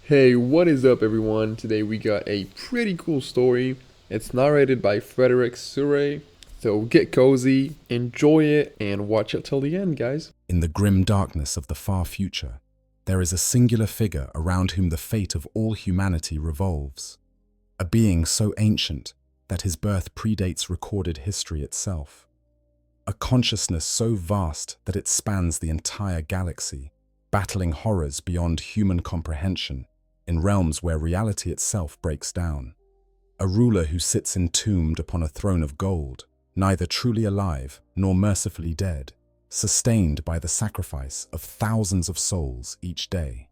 Hey, what is up, everyone? Today we got a pretty cool story. It's narrated by Frederick Surrey. So get cozy, enjoy it, and watch it till the end, guys. In the grim darkness of the far future, there is a singular figure around whom the fate of all humanity revolves. A being so ancient that his birth predates recorded history itself. A consciousness so vast that it spans the entire galaxy, battling horrors beyond human comprehension in realms where reality itself breaks down. A ruler who sits entombed upon a throne of gold, neither truly alive nor mercifully dead, sustained by the sacrifice of thousands of souls each day.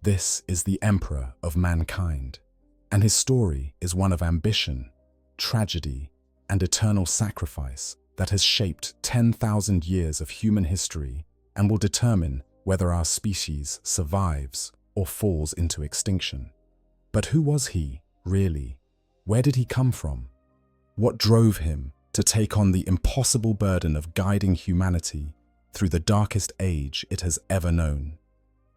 This is the Emperor of mankind, and his story is one of ambition, tragedy, and eternal sacrifice that has shaped 10,000 years of human history and will determine whether our species survives or falls into extinction. But who was he, really? Where did he come from? What drove him to take on the impossible burden of guiding humanity through the darkest age it has ever known?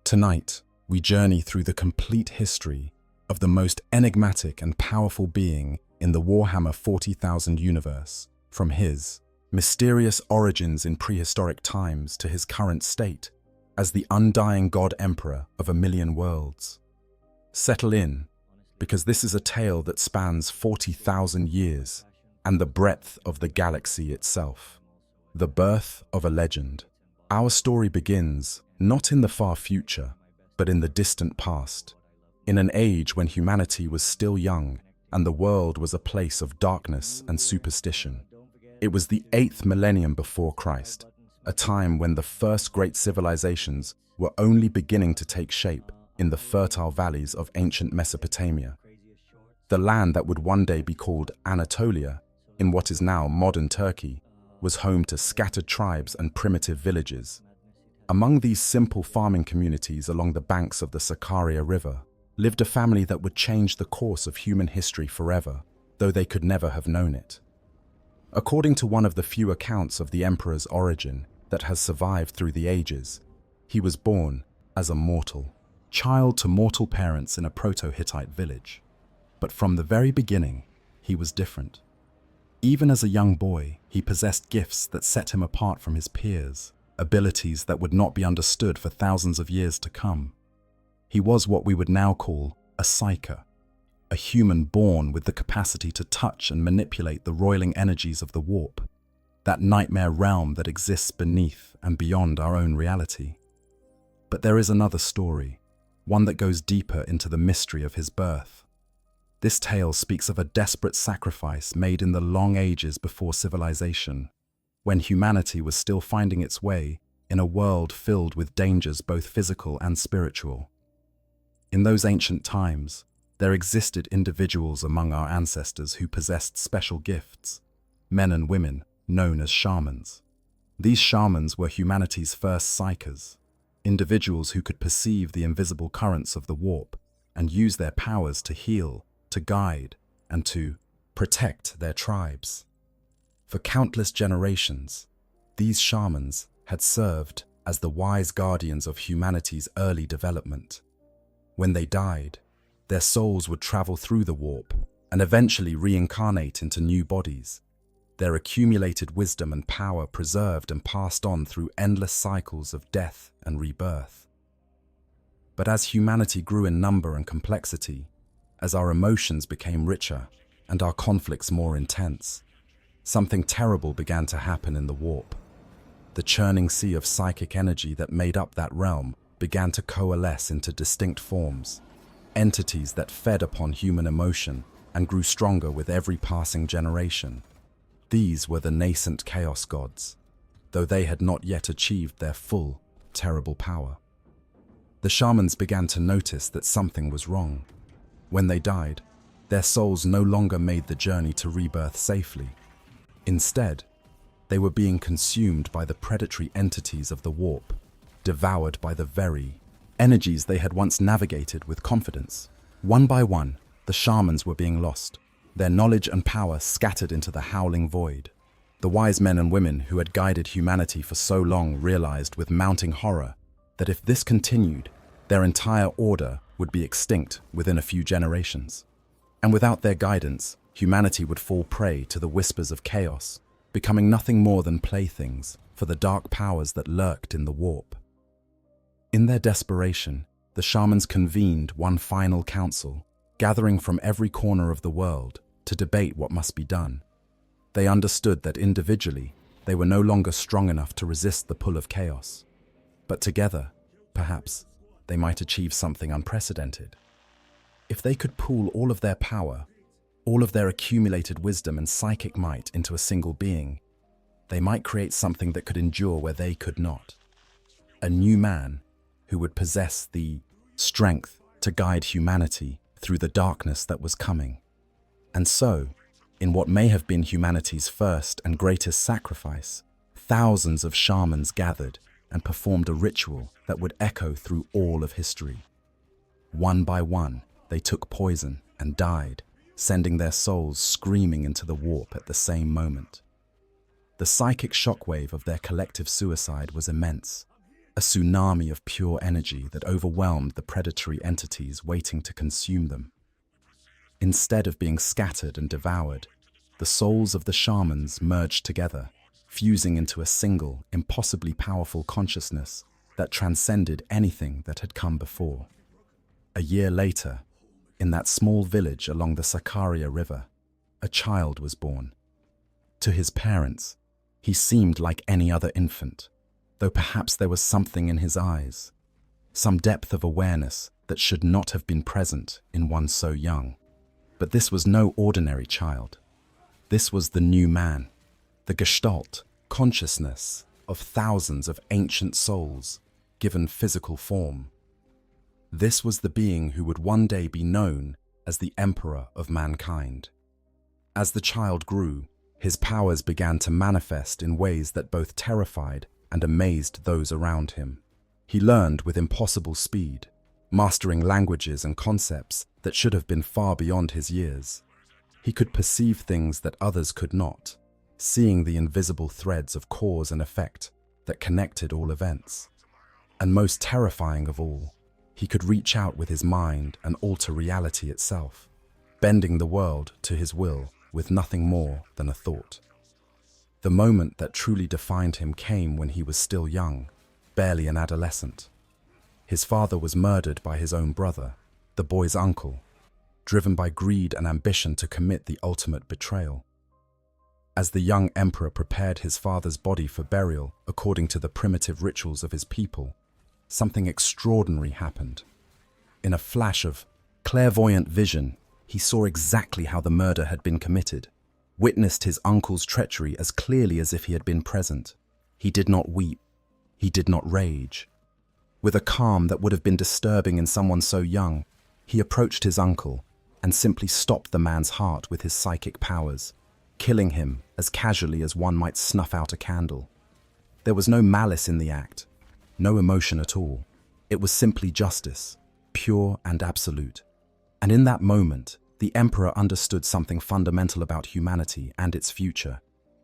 Tonight, we journey through the complete history of the most enigmatic and powerful being in the Warhammer 40,000 universe, from his mysterious origins in prehistoric times to his current state as the undying God Emperor of a million worlds. Settle in, because this is a tale that spans 40,000 years and the breadth of the galaxy itself. The birth of a legend. Our story begins not in the far future, but in the distant past, in an age when humanity was still young and the world was a place of darkness and superstition. It was the 8th millennium before Christ, a time when the first great civilizations were only beginning to take shape in the fertile valleys of ancient Mesopotamia. The land that would one day be called Anatolia, in what is now modern Turkey, was home to scattered tribes and primitive villages. Among these simple farming communities along the banks of the Sakarya River lived a family that would change the course of human history forever, though they could never have known it. According to one of the few accounts of the emperor's origin that has survived through the ages, he was born as a mortal, child to mortal parents in a Proto-Hittite village. But from the very beginning, he was different. Even as a young boy, he possessed gifts that set him apart from his peers, abilities that would not be understood for thousands of years to come. He was what we would now call a psyker, a human born with the capacity to touch and manipulate the roiling energies of the warp, that nightmare realm that exists beneath and beyond our own reality. But there is another story, one that goes deeper into the mystery of his birth. This tale speaks of a desperate sacrifice made in the long ages before civilization, when humanity was still finding its way in a world filled with dangers both physical and spiritual. In those ancient times, there existed individuals among our ancestors who possessed special gifts, men and women known as shamans. These shamans were humanity's first psykers, individuals who could perceive the invisible currents of the warp and use their powers to heal, to guide, and to protect their tribes. For countless generations, these shamans had served as the wise guardians of humanity's early development. When they died, their souls would travel through the warp and eventually reincarnate into new bodies, their accumulated wisdom and power preserved and passed on through endless cycles of death and rebirth. But as humanity grew in number and complexity, as our emotions became richer and our conflicts more intense, something terrible began to happen in the warp. The churning sea of psychic energy that made up that realm began to coalesce into distinct forms, entities that fed upon human emotion and grew stronger with every passing generation. These were the nascent chaos gods, though they had not yet achieved their full, terrible power. The shamans began to notice that something was wrong. When they died, their souls no longer made the journey to rebirth safely. Instead, they were being consumed by the predatory entities of the warp, devoured by the very energies they had once navigated with confidence. One by one, the shamans were being lost, their knowledge and power scattered into the howling void. The wise men and women who had guided humanity for so long realized with mounting horror that if this continued, their entire order would be extinct within a few generations. And without their guidance, humanity would fall prey to the whispers of chaos, becoming nothing more than playthings for the dark powers that lurked in the warp. In their desperation, the shamans convened one final council, gathering from every corner of the world to debate what must be done. They understood that individually, they were no longer strong enough to resist the pull of chaos. But together, perhaps, they might achieve something unprecedented. If they could pool all of their power, all of their accumulated wisdom and psychic might into a single being, they might create something that could endure where they could not. A new man who would possess the strength to guide humanity through the darkness that was coming. And so, in what may have been humanity's first and greatest sacrifice, thousands of shamans gathered and performed a ritual that would echo through all of history. One by one, they took poison and died, sending their souls screaming into the warp at the same moment. The psychic shockwave of their collective suicide was immense, a tsunami of pure energy that overwhelmed the predatory entities waiting to consume them. Instead of being scattered and devoured, the souls of the shamans merged together, fusing into a single, impossibly powerful consciousness that transcended anything that had come before. A year later, in that small village along the Sakarya River, a child was born. To his parents, he seemed like any other infant, though perhaps there was something in his eyes, some depth of awareness that should not have been present in one so young. But this was no ordinary child. This was the new man, the gestalt, consciousness of thousands of ancient souls given physical form. This was the being who would one day be known as the Emperor of mankind. As the child grew, his powers began to manifest in ways that both terrified and amazed those around him. He learned with impossible speed, mastering languages and concepts that should have been far beyond his years. He could perceive things that others could not, seeing the invisible threads of cause and effect that connected all events. And most terrifying of all, he could reach out with his mind and alter reality itself, bending the world to his will with nothing more than a thought. The moment that truly defined him came when he was still young, barely an adolescent. His father was murdered by his own brother, the boy's uncle, driven by greed and ambition to commit the ultimate betrayal. As the young emperor prepared his father's body for burial according to the primitive rituals of his people, something extraordinary happened. In a flash of clairvoyant vision, he saw exactly how the murder had been committed, witnessed his uncle's treachery as clearly as if he had been present. He did not weep. He did not rage. With a calm that would have been disturbing in someone so young, he approached his uncle and simply stopped the man's heart with his psychic powers, killing him as casually as one might snuff out a candle. There was no malice in the act, no emotion at all. It was simply justice, pure and absolute. And in that moment, the emperor understood something fundamental about humanity and its future.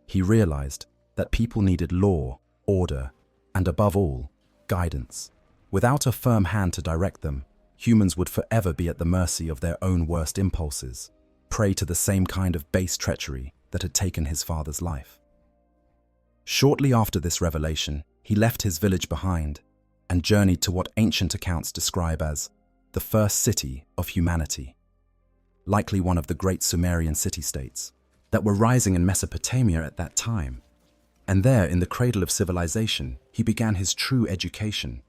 He realized that people needed law, order, and above all, guidance. Without a firm hand to direct them, humans would forever be at the mercy of their own worst impulses, prey to the same kind of base treachery that had taken his father's life. Shortly after this revelation, he left his village behind and journeyed to what ancient accounts describe as the first city of humanity, likely one of the great Sumerian city-states that were rising in Mesopotamia at that time. And there, in the cradle of civilization, he began his true education,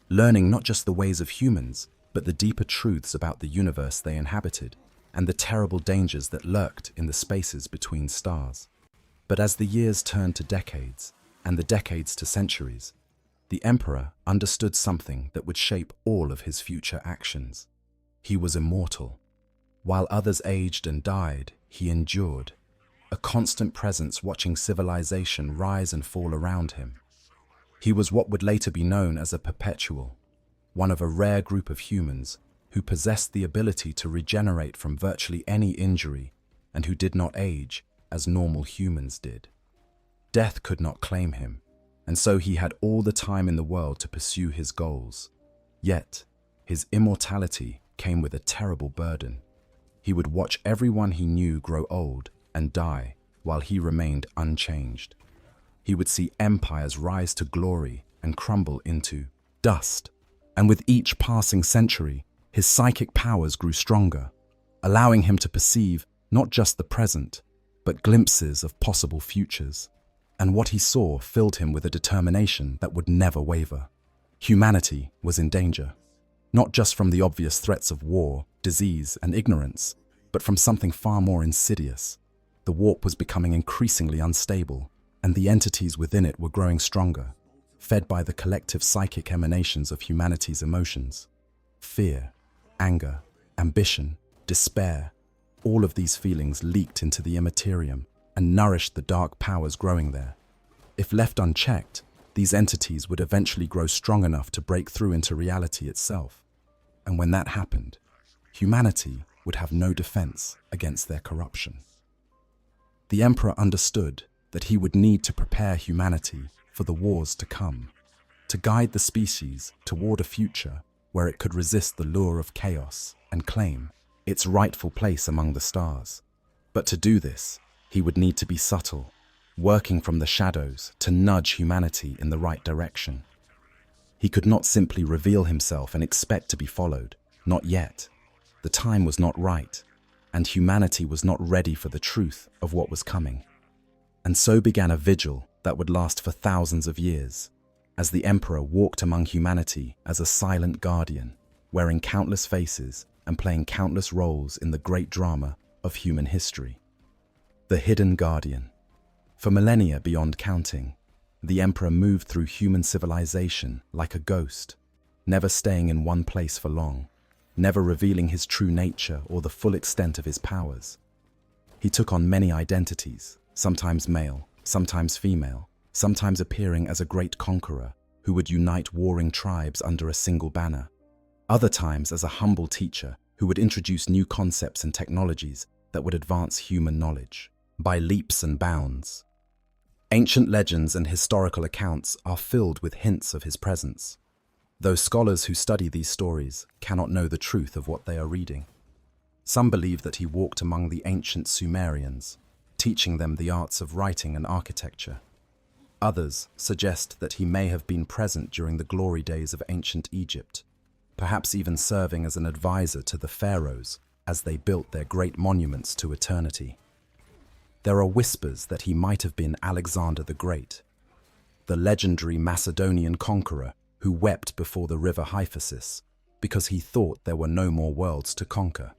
learning not just the ways of humans, but the deeper truths about the universe they inhabited and the terrible dangers that lurked in the spaces between stars. But as the years turned to decades, and the decades to centuries, the emperor understood something that would shape all of his future actions. He was immortal. While others aged and died, he endured, a constant presence watching civilization rise and fall around him. He was what would later be known as a perpetual, one of a rare group of humans who possessed the ability to regenerate from virtually any injury and who did not age as normal humans did. Death could not claim him, and so he had all the time in the world to pursue his goals. Yet, his immortality came with a terrible burden. He would watch everyone he knew grow old and die while he remained unchanged. He would see empires rise to glory and crumble into dust. And with each passing century, his psychic powers grew stronger, allowing him to perceive not just the present, but glimpses of possible futures. And what he saw filled him with a determination that would never waver. Humanity was in danger, not just from the obvious threats of war, disease, and ignorance, but from something far more insidious. The warp was becoming increasingly unstable, and the entities within it were growing stronger, fed by the collective psychic emanations of humanity's emotions. Fear, anger, ambition, despair, all of these feelings leaked into the Imperium and nourished the dark powers growing there. If left unchecked, these entities would eventually grow strong enough to break through into reality itself. And when that happened, humanity would have no defense against their corruption. The Emperor understood that he would need to prepare humanity for the wars to come, to guide the species toward a future where it could resist the lure of chaos and claim its rightful place among the stars. But to do this, he would need to be subtle, working from the shadows to nudge humanity in the right direction. He could not simply reveal himself and expect to be followed. Not yet. The time was not right, and humanity was not ready for the truth of what was coming. And so began a vigil that would last for thousands of years, as the Emperor walked among humanity as a silent guardian, wearing countless faces and playing countless roles in the great drama of human history. The Hidden Guardian. For millennia beyond counting, the Emperor moved through human civilization like a ghost, never staying in one place for long, never revealing his true nature or the full extent of his powers. He took on many identities, sometimes male, sometimes female, sometimes appearing as a great conqueror who would unite warring tribes under a single banner, other times as a humble teacher who would introduce new concepts and technologies that would advance human knowledge by leaps and bounds. Ancient legends and historical accounts are filled with hints of his presence, though scholars who study these stories cannot know the truth of what they are reading. Some believe that he walked among the ancient Sumerians, teaching them the arts of writing and architecture. Others suggest that he may have been present during the glory days of ancient Egypt, perhaps even serving as an advisor to the pharaohs as they built their great monuments to eternity. There are whispers that he might have been Alexander the Great, the legendary Macedonian conqueror who wept before the river Hyphasis because he thought there were no more worlds to conquer.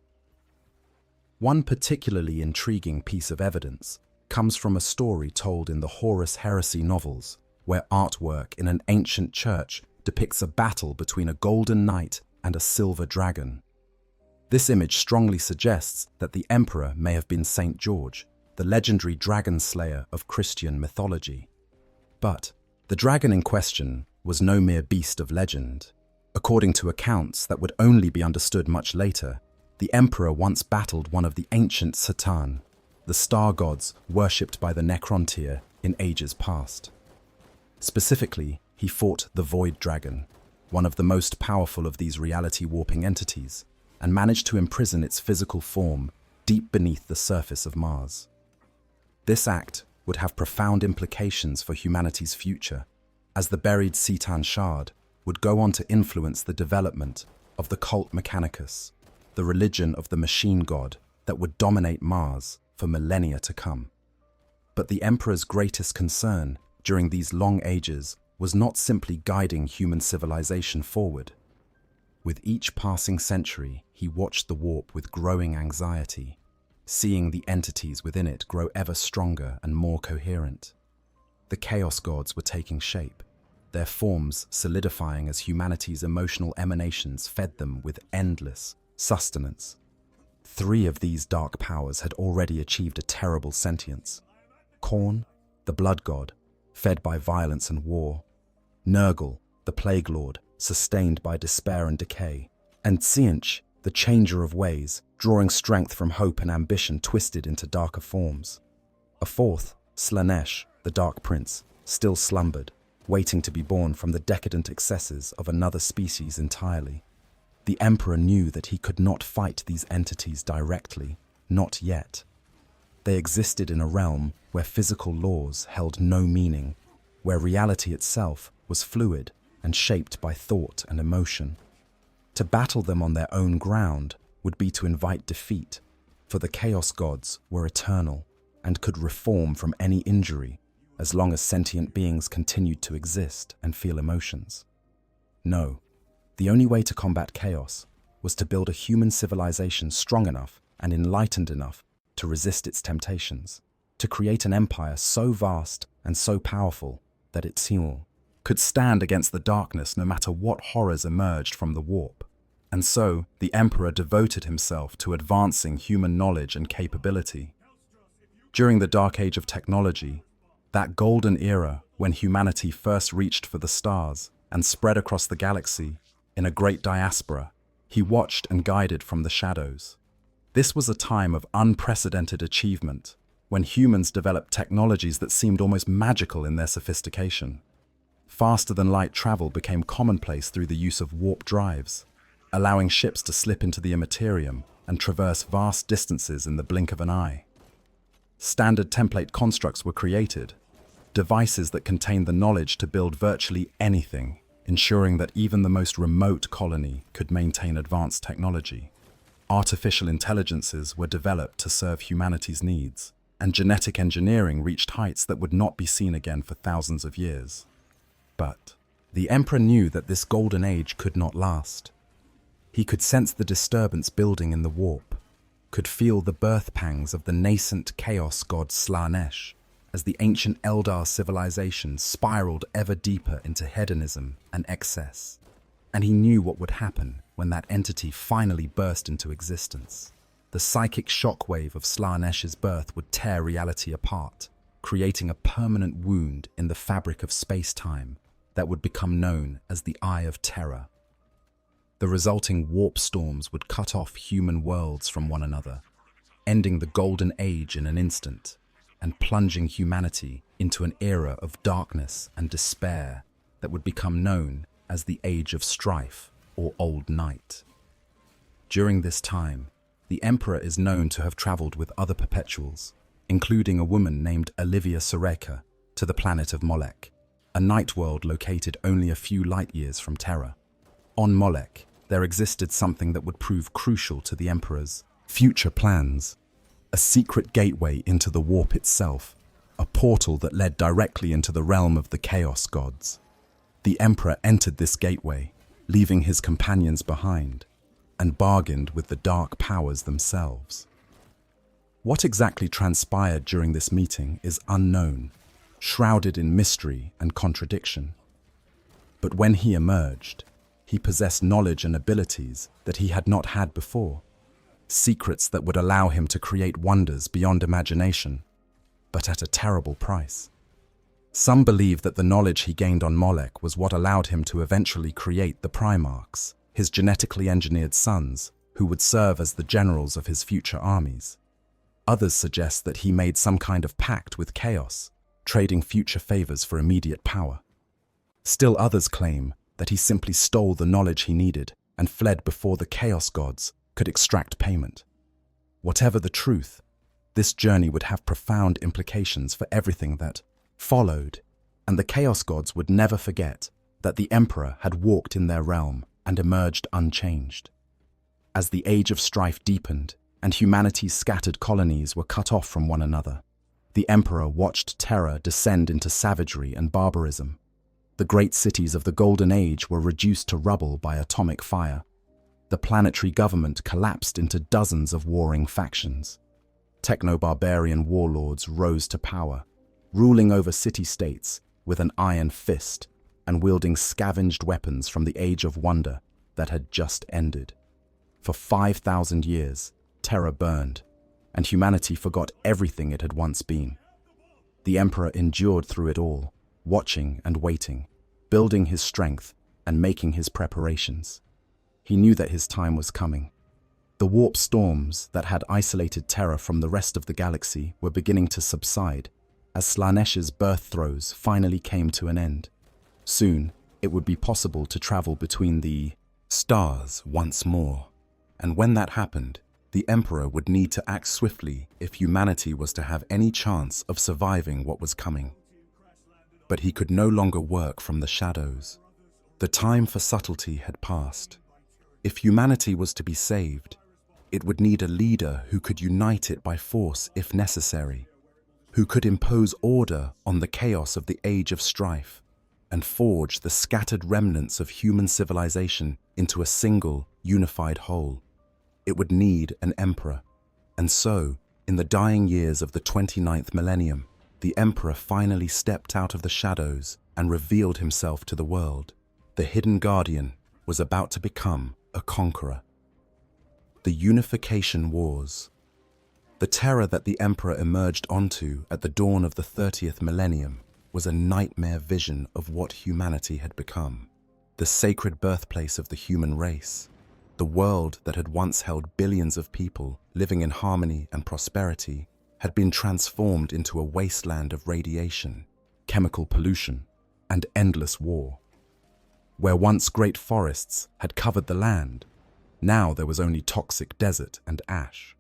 One particularly intriguing piece of evidence comes from a story told in the Horus Heresy novels, where artwork in an ancient church depicts a battle between a golden knight and a silver dragon. This image strongly suggests that the emperor may have been Saint George, the legendary dragon slayer of Christian mythology. But the dragon in question was no mere beast of legend. According to accounts that would only be understood much later, the emperor once battled one of the ancient Satan, the star gods worshipped by the Necrontyr in ages past. Specifically, he fought the Void Dragon, one of the most powerful of these reality-warping entities, and managed to imprison its physical form deep beneath the surface of Mars. This act would have profound implications for humanity's future, as the buried Cetan shard would go on to influence the development of the cult Mechanicus, the religion of the machine god that would dominate Mars for millennia to come. But the Emperor's greatest concern during these long ages was not simply guiding human civilization forward. With each passing century, he watched the warp with growing anxiety, seeing the entities within it grow ever stronger and more coherent. The Chaos Gods were taking shape, their forms solidifying as humanity's emotional emanations fed them with endless sustenance. 3 of these dark powers had already achieved a terrible sentience. Khorne, the Blood God, fed by violence and war. Nurgle, the Plague Lord, sustained by despair and decay. And Tzeentch, the Changer of Ways, drawing strength from hope and ambition twisted into darker forms. A 4th, Slaanesh, the Dark Prince, still slumbered, waiting to be born from the decadent excesses of another species entirely. The Emperor knew that he could not fight these entities directly, not yet. They existed in a realm where physical laws held no meaning, where reality itself was fluid and shaped by thought and emotion. To battle them on their own ground would be to invite defeat, for the Chaos Gods were eternal and could reform from any injury as long as sentient beings continued to exist and feel emotions. No, the only way to combat chaos was to build a human civilization strong enough and enlightened enough to resist its temptations, to create an empire so vast and so powerful that its seal could stand against the darkness no matter what horrors emerged from the warp. And so, the Emperor devoted himself to advancing human knowledge and capability. During the Dark Age of technology, that golden era when humanity first reached for the stars and spread across the galaxy in a great diaspora, he watched and guided from the shadows. This was a time of unprecedented achievement, when humans developed technologies that seemed almost magical in their sophistication. Faster-than-light travel became commonplace through the use of warp drives, allowing ships to slip into the Imperium and traverse vast distances in the blink of an eye. Standard template constructs were created, devices that contained the knowledge to build virtually anything, ensuring that even the most remote colony could maintain advanced technology. Artificial intelligences were developed to serve humanity's needs, and genetic engineering reached heights that would not be seen again for thousands of years. But the Emperor knew that this golden age could not last. He could sense the disturbance building in the warp, could feel the birth pangs of the nascent chaos god Slaanesh, as the ancient Eldar civilization spiraled ever deeper into hedonism and excess. And he knew what would happen when that entity finally burst into existence. The psychic shockwave of Slaanesh's birth would tear reality apart, creating a permanent wound in the fabric of space-time that would become known as the Eye of Terror. The resulting warp storms would cut off human worlds from one another, ending the Golden Age in an instant, and plunging humanity into an era of darkness and despair that would become known as the Age of Strife or Old Night. During this time, the Emperor is known to have traveled with other perpetuals, including a woman named Olivia Soreka, to the planet of Molech, a night world located only a few light years from Terra. On Molech, there existed something that would prove crucial to the Emperor's future plans. A secret gateway into the warp itself, a portal that led directly into the realm of the Chaos Gods. The Emperor entered this gateway, leaving his companions behind, and bargained with the dark powers themselves. What exactly transpired during this meeting is unknown, shrouded in mystery and contradiction. But when he emerged, he possessed knowledge and abilities that he had not had before. Secrets that would allow him to create wonders beyond imagination, but at a terrible price. Some believe that the knowledge he gained on Molech was what allowed him to eventually create the Primarchs, his genetically engineered sons, who would serve as the generals of his future armies. Others suggest that he made some kind of pact with chaos, trading future favors for immediate power. Still others claim that he simply stole the knowledge he needed and fled before the Chaos Gods could extract payment. Whatever the truth, this journey would have profound implications for everything that followed, and the Chaos Gods would never forget that the Emperor had walked in their realm and emerged unchanged. As the Age of Strife deepened and humanity's scattered colonies were cut off from one another, the Emperor watched terror descend into savagery and barbarism. The great cities of the Golden Age were reduced to rubble by atomic fire. The planetary government collapsed into dozens of warring factions. Techno-barbarian warlords rose to power, ruling over city-states with an iron fist and wielding scavenged weapons from the Age of Wonder that had just ended. For 5,000 years, terror burned, and humanity forgot everything it had once been. The Emperor endured through it all, watching and waiting, building his strength and making his preparations. He knew that his time was coming. The warp storms that had isolated Terra from the rest of the galaxy were beginning to subside as Slaanesh's birth throes finally came to an end. Soon, it would be possible to travel between the Stars once more. And when that happened, the Emperor would need to act swiftly if humanity was to have any chance of surviving what was coming. But he could no longer work from the shadows. The time for subtlety had passed. If humanity was to be saved, it would need a leader who could unite it by force if necessary, who could impose order on the chaos of the age of strife and forge the scattered remnants of human civilization into a single, unified whole. It would need an emperor. And so, in the dying years of the 29th millennium, the Emperor finally stepped out of the shadows and revealed himself to the world. The hidden guardian was about to become a conqueror. The Unification Wars. The terror that the Emperor emerged onto at the dawn of the 30th millennium was a nightmare vision of what humanity had become. The sacred birthplace of the human race, the world that had once held billions of people living in harmony and prosperity, had been transformed into a wasteland of radiation, chemical pollution, and endless war. Where once great forests had covered the land, now there was only toxic desert and ash.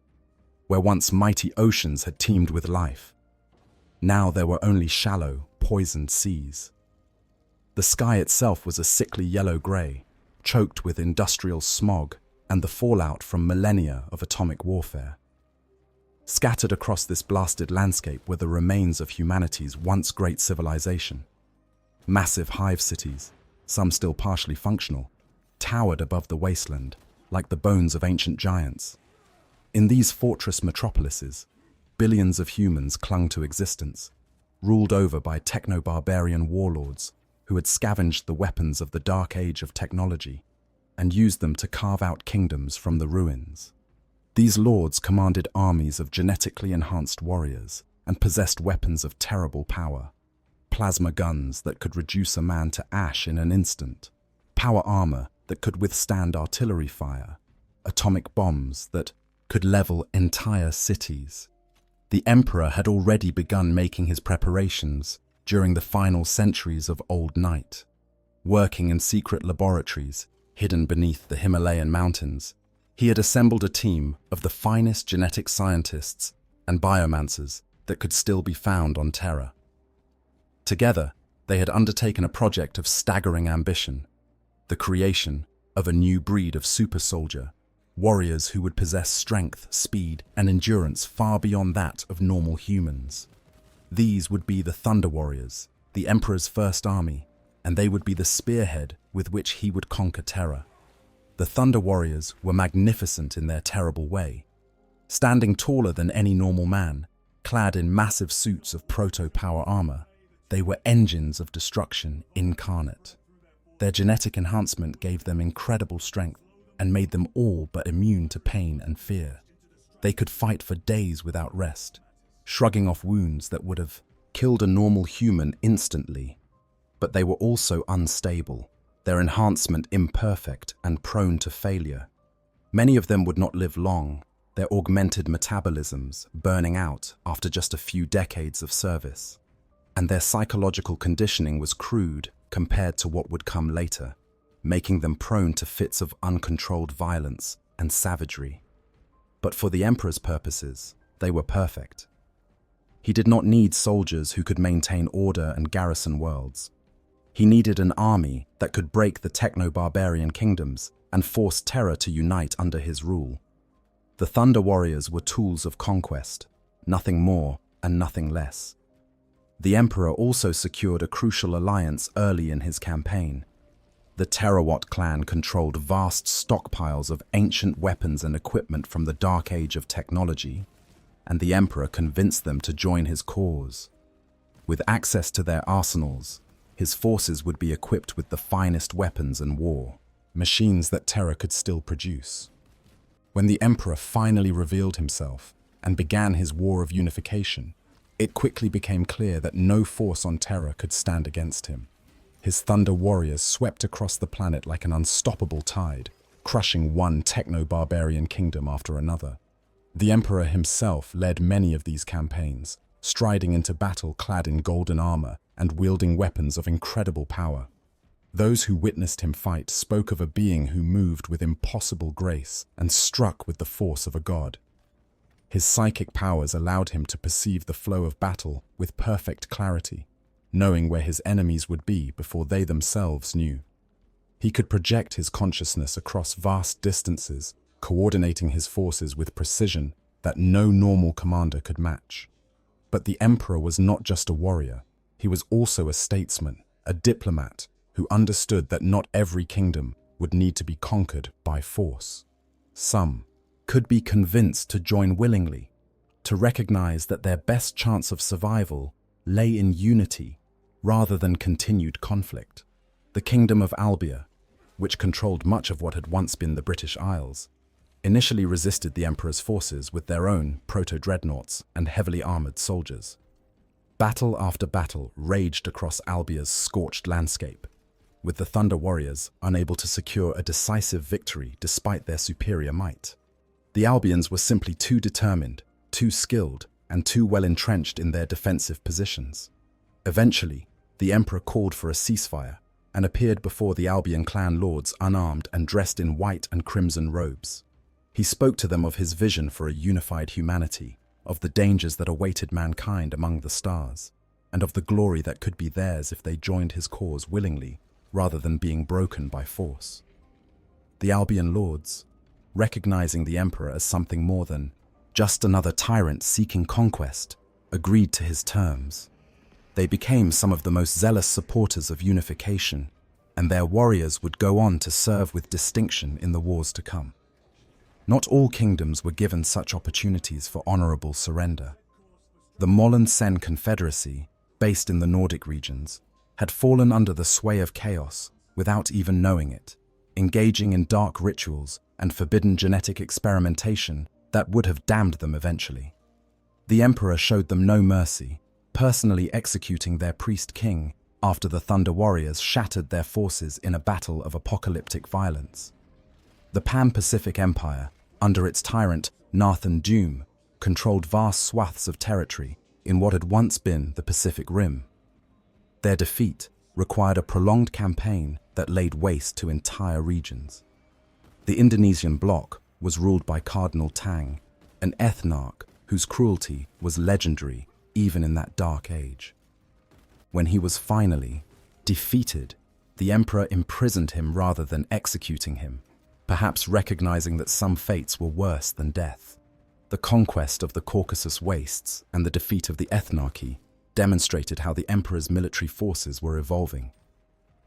Where once mighty oceans had teemed with life, now there were only shallow, poisoned seas. The sky itself was a sickly yellow-grey, choked with industrial smog and the fallout from millennia of atomic warfare. Scattered across this blasted landscape were the remains of humanity's once great civilization. Massive hive cities, some still partially functional, towered above the wasteland like the bones of ancient giants. In these fortress metropolises, billions of humans clung to existence, ruled over by techno-barbarian warlords who had scavenged the weapons of the dark age of technology and used them to carve out kingdoms from the ruins. These lords commanded armies of genetically enhanced warriors and possessed weapons of terrible power. Plasma guns that could reduce a man to ash in an instant, power armor that could withstand artillery fire, atomic bombs that could level entire cities. The Emperor had already begun making his preparations during the final centuries of Old Night. Working in secret laboratories hidden beneath the Himalayan mountains, he had assembled a team of the finest genetic scientists and biomancers that could still be found on Terra. Together, they had undertaken a project of staggering ambition, the creation of a new breed of super soldier, warriors who would possess strength, speed, and endurance far beyond that of normal humans. These would be the Thunder Warriors, the Emperor's first army, and they would be the spearhead with which he would conquer Terra. The Thunder Warriors were magnificent in their terrible way. Standing taller than any normal man, clad in massive suits of proto-power armor, they were engines of destruction incarnate. Their genetic enhancement gave them incredible strength and made them all but immune to pain and fear. They could fight for days without rest, shrugging off wounds that would have killed a normal human instantly. But they were also unstable, their enhancement imperfect and prone to failure. Many of them would not live long, their augmented metabolisms burning out after just a few decades of service. And their psychological conditioning was crude compared to what would come later, making them prone to fits of uncontrolled violence and savagery. But for the Emperor's purposes, they were perfect. He did not need soldiers who could maintain order and garrison worlds. He needed an army that could break the techno-barbarian kingdoms and force Terra to unite under his rule. The Thunder Warriors were tools of conquest, nothing more and nothing less. The Emperor also secured a crucial alliance early in his campaign. The Terrawat clan controlled vast stockpiles of ancient weapons and equipment from the dark age of technology, and the Emperor convinced them to join his cause. With access to their arsenals, his forces would be equipped with the finest weapons and war, machines that Terra could still produce. When the Emperor finally revealed himself and began his war of unification, it quickly became clear that no force on Terra could stand against him. His Thunder Warriors swept across the planet like an unstoppable tide, crushing one techno-barbarian kingdom after another. The Emperor himself led many of these campaigns, striding into battle clad in golden armor and wielding weapons of incredible power. Those who witnessed him fight spoke of a being who moved with impossible grace and struck with the force of a god. His psychic powers allowed him to perceive the flow of battle with perfect clarity, knowing where his enemies would be before they themselves knew. He could project his consciousness across vast distances, coordinating his forces with precision that no normal commander could match. But the emperor was not just a warrior. He was also a statesman, a diplomat, who understood that not every kingdom would need to be conquered by force. Some could be convinced to join willingly, to recognize that their best chance of survival lay in unity rather than continued conflict. The Kingdom of Albia, which controlled much of what had once been the British Isles, initially resisted the emperor's forces with their own proto-dreadnoughts and heavily armored soldiers. Battle after battle raged across Albia's scorched landscape, with the Thunder Warriors unable to secure a decisive victory despite their superior might. The Albians were simply too determined, too skilled, and too well entrenched in their defensive positions. Eventually, the emperor called for a ceasefire and appeared before the Albion clan lords unarmed and dressed in white and crimson robes. He spoke to them of his vision for a unified humanity, of the dangers that awaited mankind among the stars, and of the glory that could be theirs if they joined his cause willingly, rather than being broken by force. The Albion lords, recognizing the emperor as something more than just another tyrant seeking conquest, agreed to his terms. They became some of the most zealous supporters of unification, and their warriors would go on to serve with distinction in the wars to come. Not all kingdoms were given such opportunities for honorable surrender. The Mollen-Sen Confederacy, based in the Nordic regions, had fallen under the sway of chaos without even knowing it, engaging in dark rituals and forbidden genetic experimentation that would have damned them eventually. The emperor showed them no mercy, personally executing their priest-king after the Thunder Warriors shattered their forces in a battle of apocalyptic violence. The Pan-Pacific Empire, under its tyrant Nathan Doom, controlled vast swaths of territory in what had once been the Pacific Rim. Their defeat required a prolonged campaign that laid waste to entire regions. The Indonesian bloc was ruled by Cardinal Tang, an ethnarch whose cruelty was legendary even in that dark age. When he was finally defeated, the emperor imprisoned him rather than executing him, perhaps recognizing that some fates were worse than death. The conquest of the Caucasus wastes and the defeat of the ethnarchy demonstrated how the emperor's military forces were evolving.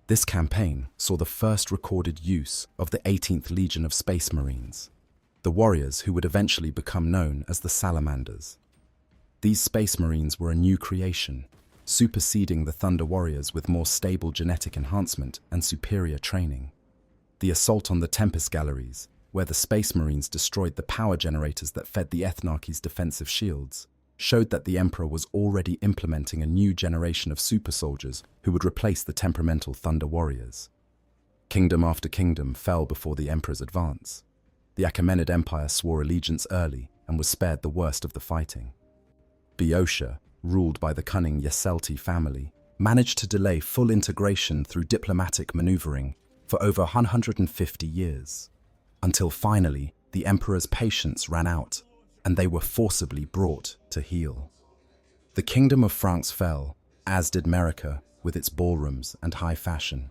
This campaign saw the first recorded use of the 18th Legion of Space Marines, the warriors who would eventually become known as the Salamanders. These Space Marines were a new creation, superseding the Thunder Warriors with more stable genetic enhancement and superior training. The assault on the Tempest Galleries, where the Space Marines destroyed the power generators that fed the Ethnarchy's defensive shields, showed that the Emperor was already implementing a new generation of super soldiers who would replace the temperamental Thunder Warriors. Kingdom after kingdom fell before the Emperor's advance. The Achaemenid Empire swore allegiance early and was spared the worst of the fighting. Boeotia, ruled by the cunning Yeselti family, managed to delay full integration through diplomatic maneuvering for over 150 years, until finally the Emperor's patience ran out and they were forcibly brought to heel. The Kingdom of France fell, as did Merica with its ballrooms and high fashion.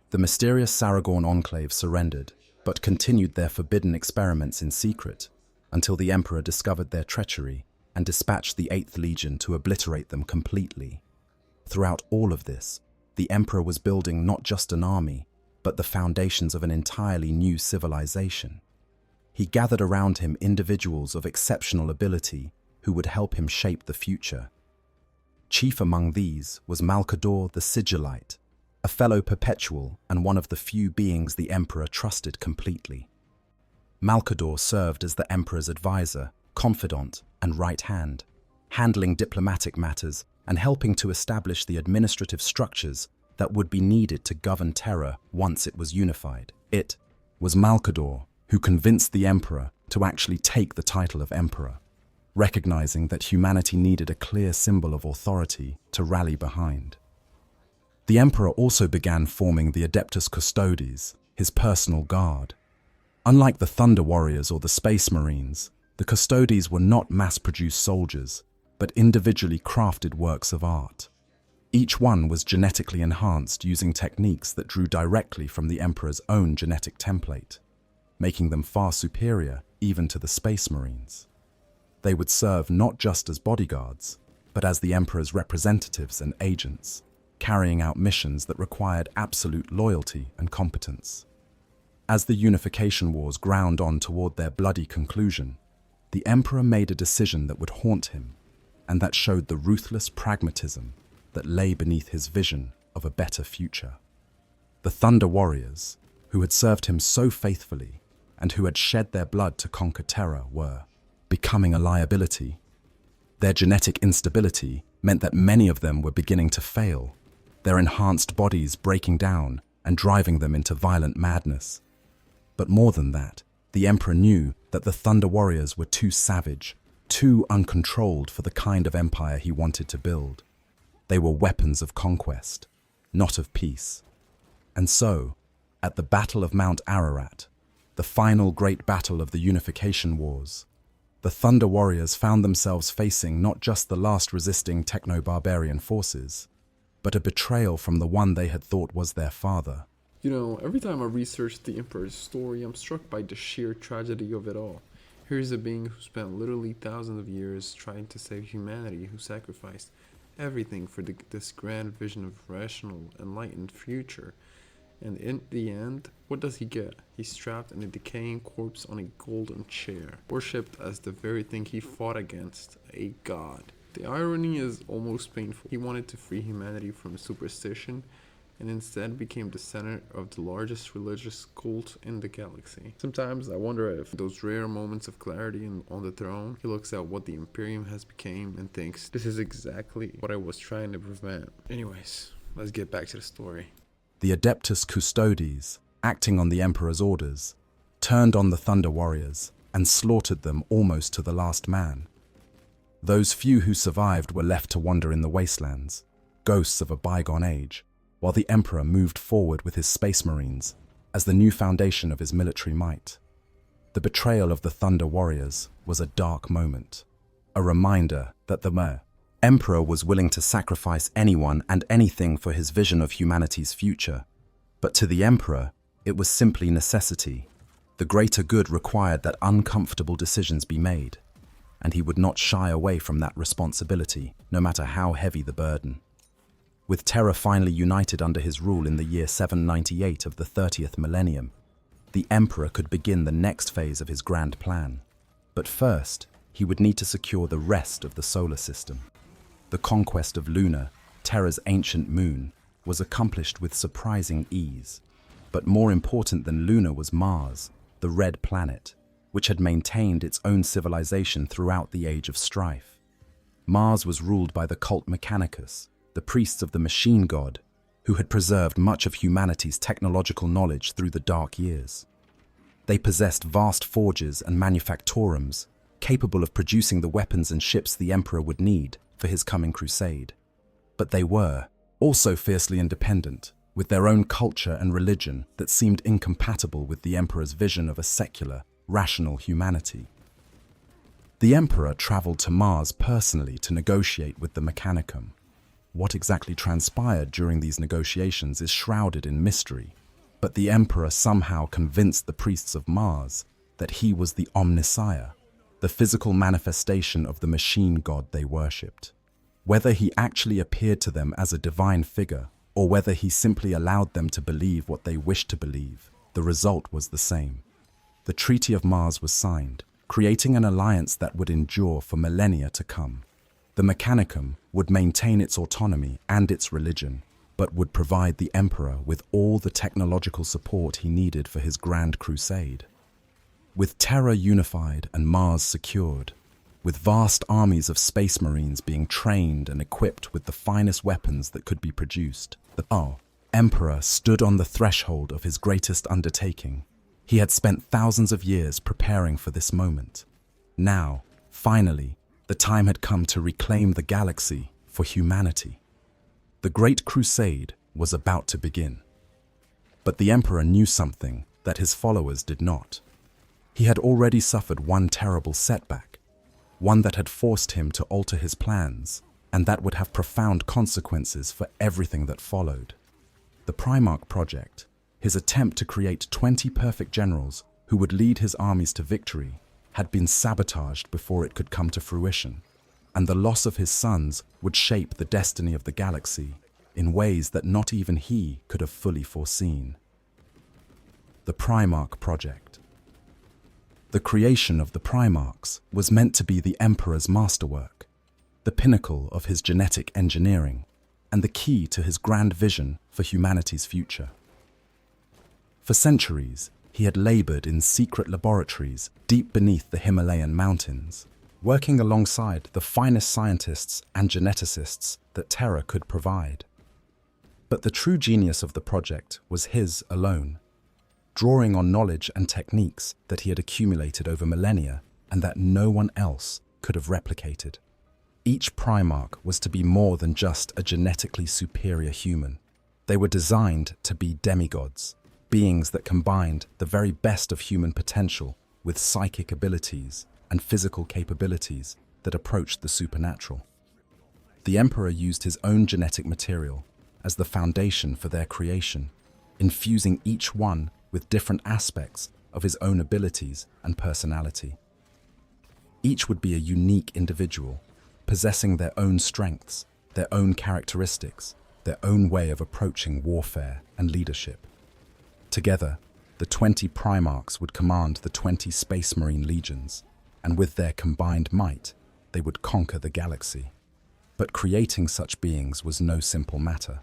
The mysterious Saragorn enclave surrendered, but continued their forbidden experiments in secret until the Emperor discovered their treachery and dispatched the 8th Legion to obliterate them completely. Throughout all of this, the Emperor was building not just an army, but the foundations of an entirely new civilization. He gathered around him individuals of exceptional ability who would help him shape the future. Chief among these was Malcador the Sigillite, a fellow perpetual and one of the few beings the Emperor trusted completely. Malcador served as the Emperor's advisor, confidant, and right hand, handling diplomatic matters and helping to establish the administrative structures that would be needed to govern Terra once it was unified. It was Malcador who convinced the Emperor to actually take the title of Emperor, recognizing that humanity needed a clear symbol of authority to rally behind. The Emperor also began forming the Adeptus Custodes, his personal guard. Unlike the Thunder Warriors or the Space Marines, the Custodes were not mass-produced soldiers, but individually crafted works of art. Each one was genetically enhanced using techniques that drew directly from the Emperor's own genetic template, making them far superior even to the Space Marines. They would serve not just as bodyguards, but as the Emperor's representatives and agents, carrying out missions that required absolute loyalty and competence. As the Unification Wars ground on toward their bloody conclusion, the Emperor made a decision that would haunt him, and that showed the ruthless pragmatism that lay beneath his vision of a better future. The Thunder Warriors, who had served him so faithfully and who had shed their blood to conquer Terra, were becoming a liability. Their genetic instability meant that many of them were beginning to fail, their enhanced bodies breaking down and driving them into violent madness. But more than that, the Emperor knew that the Thunder Warriors were too savage, too uncontrolled for the kind of empire he wanted to build. They were weapons of conquest, not of peace. And so, at the Battle of Mount Ararat, the final great battle of the Unification Wars, the Thunder Warriors found themselves facing not just the last resisting techno-barbarian forces, but a betrayal from the one they had thought was their father. You know, every time I research the Emperor's story, I'm struck by the sheer tragedy of it all. Here's a being who spent literally thousands of years trying to save humanity, who sacrificed everything for this grand vision of rational, enlightened future. And in the end, what does he get? He's trapped in a decaying corpse on a golden chair, worshipped as the very thing he fought against, a god. The irony is almost painful. He wanted to free humanity from superstition, and instead became the center of the largest religious cult in the galaxy. Sometimes I wonder if those rare moments of clarity on the throne, he looks at what the Imperium has become and thinks, this is exactly what I was trying to prevent. Anyways, let's get back to the story. The Adeptus Custodes, acting on the Emperor's orders, turned on the Thunder Warriors and slaughtered them almost to the last man. Those few who survived were left to wander in the wastelands, ghosts of a bygone age, while the Emperor moved forward with his Space Marines as the new foundation of his military might. The betrayal of the Thunder Warriors was a dark moment, a reminder that the Emperor was willing to sacrifice anyone and anything for his vision of humanity's future. But to the Emperor, it was simply necessity. The greater good required that uncomfortable decisions be made, and he would not shy away from that responsibility, no matter how heavy the burden. With Terra finally united under his rule in the year 798 of the 30th Millennium, the Emperor could begin the next phase of his grand plan. But first, he would need to secure the rest of the solar system. The conquest of Luna, Terra's ancient moon, was accomplished with surprising ease. But more important than Luna was Mars, the red planet, which had maintained its own civilization throughout the Age of Strife. Mars was ruled by the cult Mechanicus, the priests of the machine god, who had preserved much of humanity's technological knowledge through the dark years. They possessed vast forges and manufactorums, capable of producing the weapons and ships the Emperor would need for his coming crusade. But they were also fiercely independent, with their own culture and religion that seemed incompatible with the Emperor's vision of a secular, rational humanity. The Emperor traveled to Mars personally to negotiate with the Mechanicum. What exactly transpired during these negotiations is shrouded in mystery, but the Emperor somehow convinced the priests of Mars that he was the Omnissiah, the physical manifestation of the machine god they worshipped. Whether he actually appeared to them as a divine figure, or whether he simply allowed them to believe what they wished to believe, the result was the same. The Treaty of Mars was signed, creating an alliance that would endure for millennia to come. The Mechanicum would maintain its autonomy and its religion, but would provide the Emperor with all the technological support he needed for his grand crusade. With Terra unified and Mars secured, with vast armies of Space Marines being trained and equipped with the finest weapons that could be produced, the Emperor stood on the threshold of his greatest undertaking. He had spent thousands of years preparing for this moment. Now, finally, the time had come to reclaim the galaxy for humanity. The Great Crusade was about to begin. But the Emperor knew something that his followers did not. He had already suffered one terrible setback, one that had forced him to alter his plans, and that would have profound consequences for everything that followed. The Primarch project, his attempt to create 20 perfect generals who would lead his armies to victory, had been sabotaged before it could come to fruition, and the loss of his sons would shape the destiny of the galaxy in ways that not even he could have fully foreseen. The Primarch project. The creation of the Primarchs was meant to be the Emperor's masterwork, the pinnacle of his genetic engineering, and the key to his grand vision for humanity's future. For centuries, he had labored in secret laboratories deep beneath the Himalayan mountains, working alongside the finest scientists and geneticists that Terra could provide. But the true genius of the project was his alone, drawing on knowledge and techniques that he had accumulated over millennia and that no one else could have replicated. Each Primarch was to be more than just a genetically superior human. They were designed to be demigods, beings that combined the very best of human potential with psychic abilities and physical capabilities that approached the supernatural. The Emperor used his own genetic material as the foundation for their creation, infusing each one with different aspects of his own abilities and personality. Each would be a unique individual, possessing their own strengths, their own characteristics, their own way of approaching warfare and leadership. Together, the 20 Primarchs would command the 20 Space Marine legions, and with their combined might, they would conquer the galaxy. But creating such beings was no simple matter.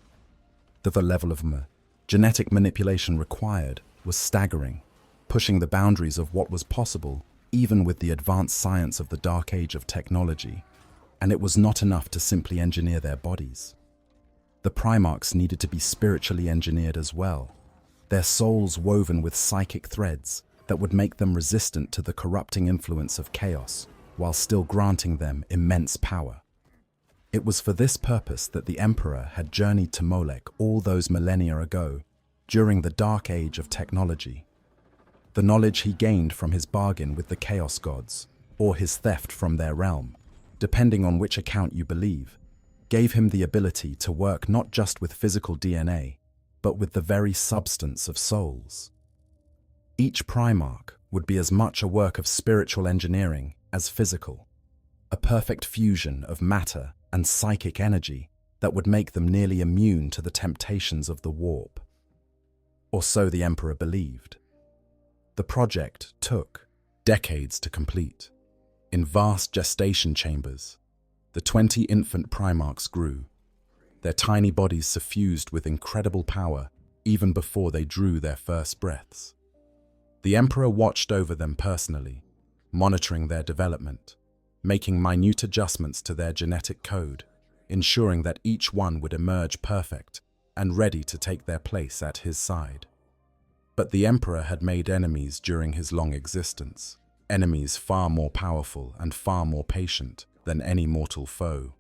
The level of genetic manipulation required was staggering, pushing the boundaries of what was possible even with the advanced science of the dark age of technology. And it was not enough to simply engineer their bodies. The Primarchs needed to be spiritually engineered as well, their souls woven with psychic threads that would make them resistant to the corrupting influence of chaos, while still granting them immense power. It was for this purpose that the Emperor had journeyed to Molech all those millennia ago, during the dark age of technology. The knowledge he gained from his bargain with the Chaos Gods, or his theft from their realm, depending on which account you believe, gave him the ability to work not just with physical DNA, but with the very substance of souls. Each Primarch would be as much a work of spiritual engineering as physical, a perfect fusion of matter and psychic energy that would make them nearly immune to the temptations of the warp. Or so the Emperor believed. The project took decades to complete. In vast gestation chambers, the 20 infant Primarchs grew, their tiny bodies suffused with incredible power even before they drew their first breaths. The Emperor watched over them personally, monitoring their development, making minute adjustments to their genetic code, ensuring that each one would emerge perfect and ready to take their place at his side. But the Emperor had made enemies during his long existence. Enemies far more powerful and far more patient than any mortal foe.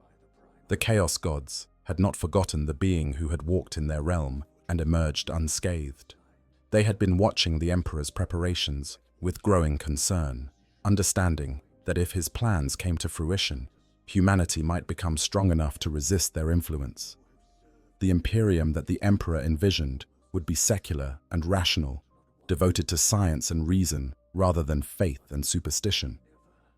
The Chaos Gods had not forgotten the being who had walked in their realm and emerged unscathed. They had been watching the Emperor's preparations with growing concern, understanding that if his plans came to fruition, humanity might become strong enough to resist their influence. The Imperium that the Emperor envisioned would be secular and rational, devoted to science and reason rather than faith and superstition.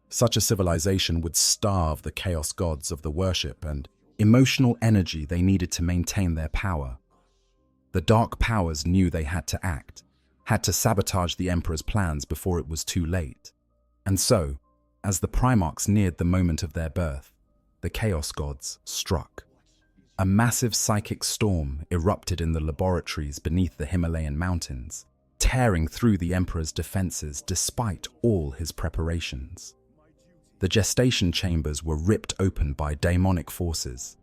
Such a civilization would starve the Chaos Gods of the worship and emotional energy they needed to maintain their power. The Dark Powers knew they had to act, had to sabotage the Emperor's plans before it was too late. And so, as the Primarchs neared the moment of their birth, the Chaos Gods struck. A massive psychic storm erupted in the laboratories beneath the Himalayan mountains, tearing through the Emperor's defenses despite all his preparations. The gestation chambers were ripped open by daemonic forces,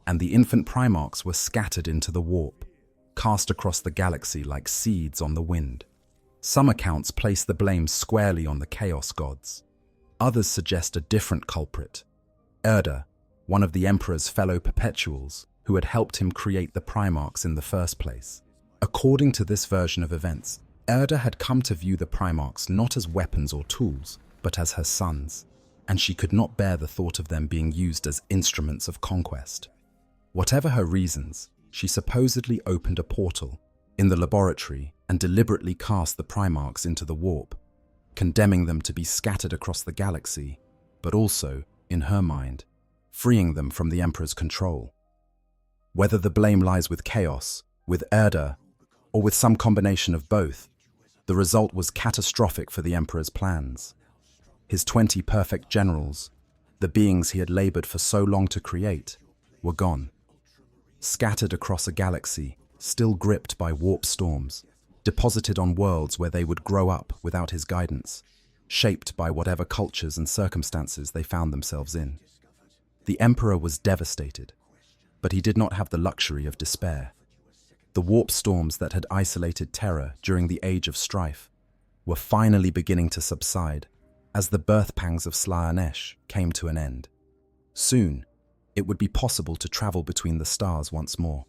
and the infant Primarchs were scattered into the warp, cast across the galaxy like seeds on the wind. Some accounts place the blame squarely on the Chaos Gods. Others suggest a different culprit, Erda, one of the Emperor's fellow perpetuals, who had helped him create the Primarchs in the first place. According to this version of events, Erda had come to view the Primarchs not as weapons or tools, but as her sons, and she could not bear the thought of them being used as instruments of conquest. Whatever her reasons, she supposedly opened a portal in the laboratory and deliberately cast the Primarchs into the warp, condemning them to be scattered across the galaxy, but also, in her mind, freeing them from the Emperor's control. Whether the blame lies with Chaos, with Erda, or with some combination of both, the result was catastrophic for the Emperor's plans. His 20 perfect generals, the beings he had labored for so long to create, were gone. Scattered across a galaxy, still gripped by warp storms, deposited on worlds where they would grow up without his guidance, shaped by whatever cultures and circumstances they found themselves in. The Emperor was devastated, but he did not have the luxury of despair. The warp storms that had isolated Terra during the Age of Strife were finally beginning to subside as the birth pangs of Slaanesh came to an end. Soon, it would be possible to travel between the stars once more.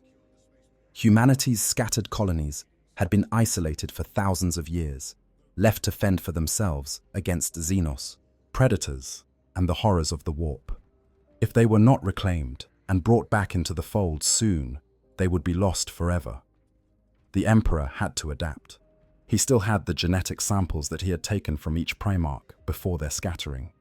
Humanity's scattered colonies had been isolated for thousands of years, left to fend for themselves against Xenos, predators, and the horrors of the warp. If they were not reclaimed and brought back into the fold soon, they would be lost forever. The Emperor had to adapt. He still had the genetic samples that he had taken from each Primarch before their scattering.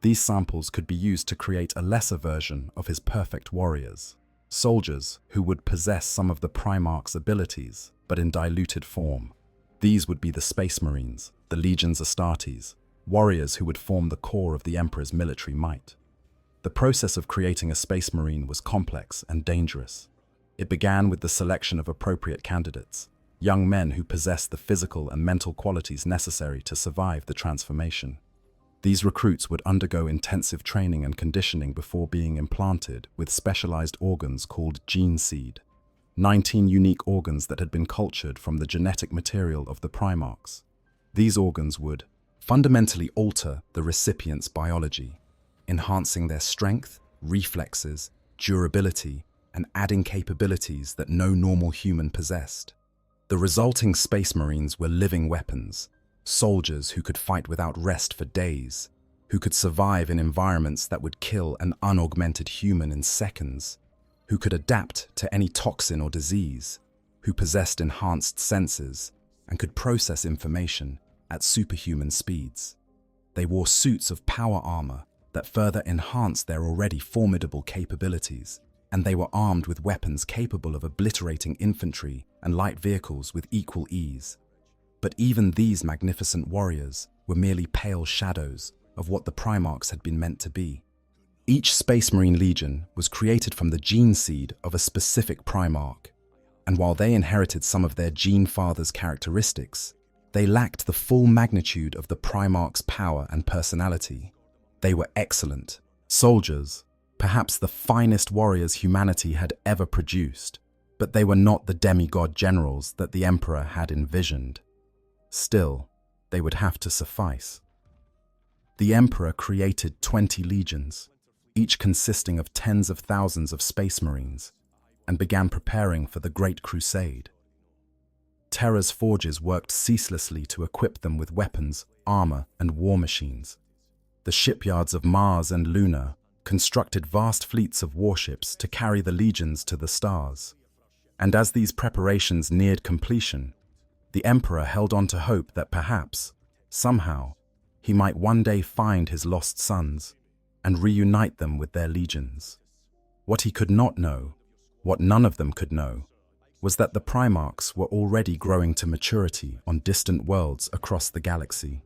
These samples could be used to create a lesser version of his perfect warriors, soldiers who would possess some of the Primarch's abilities, but in diluted form. These would be the Space Marines, the Legions Astartes, warriors who would form the core of the Emperor's military might. The process of creating a Space Marine was complex and dangerous. It began with the selection of appropriate candidates, young men who possessed the physical and mental qualities necessary to survive the transformation. These recruits would undergo intensive training and conditioning before being implanted with specialized organs called gene seed, 19 unique organs that had been cultured from the genetic material of the Primarchs. These organs would fundamentally alter the recipient's biology, enhancing their strength, reflexes, durability, and adding capabilities that no normal human possessed. The resulting Space Marines were living weapons, soldiers who could fight without rest for days, who could survive in environments that would kill an unaugmented human in seconds, who could adapt to any toxin or disease, who possessed enhanced senses and could process information at superhuman speeds. They wore suits of power armor that further enhanced their already formidable capabilities, and they were armed with weapons capable of obliterating infantry and light vehicles with equal ease. But even these magnificent warriors were merely pale shadows of what the Primarchs had been meant to be. Each Space Marine Legion was created from the gene seed of a specific Primarch, and while they inherited some of their gene father's characteristics, they lacked the full magnitude of the Primarch's power and personality. They were excellent soldiers, perhaps the finest warriors humanity had ever produced, but they were not the demigod generals that the Emperor had envisioned. Still, they would have to suffice. The Emperor created 20 legions, each consisting of tens of thousands of Space Marines, and began preparing for the Great Crusade. Terra's forges worked ceaselessly to equip them with weapons, armor, and war machines. The shipyards of Mars and Luna constructed vast fleets of warships to carry the legions to the stars. And as these preparations neared completion, the Emperor held on to hope that perhaps, somehow, he might one day find his lost sons and reunite them with their legions. What he could not know, what none of them could know, was that the Primarchs were already growing to maturity on distant worlds across the galaxy.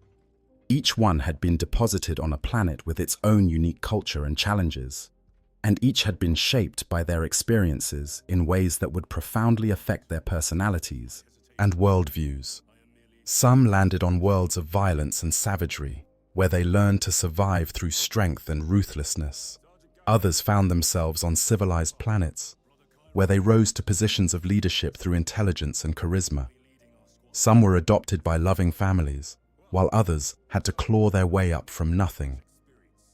Each one had been deposited on a planet with its own unique culture and challenges, and each had been shaped by their experiences in ways that would profoundly affect their personalities and worldviews. Some landed on worlds of violence and savagery, where they learned to survive through strength and ruthlessness. Others found themselves on civilized planets, where they rose to positions of leadership through intelligence and charisma. Some were adopted by loving families, while others had to claw their way up from nothing.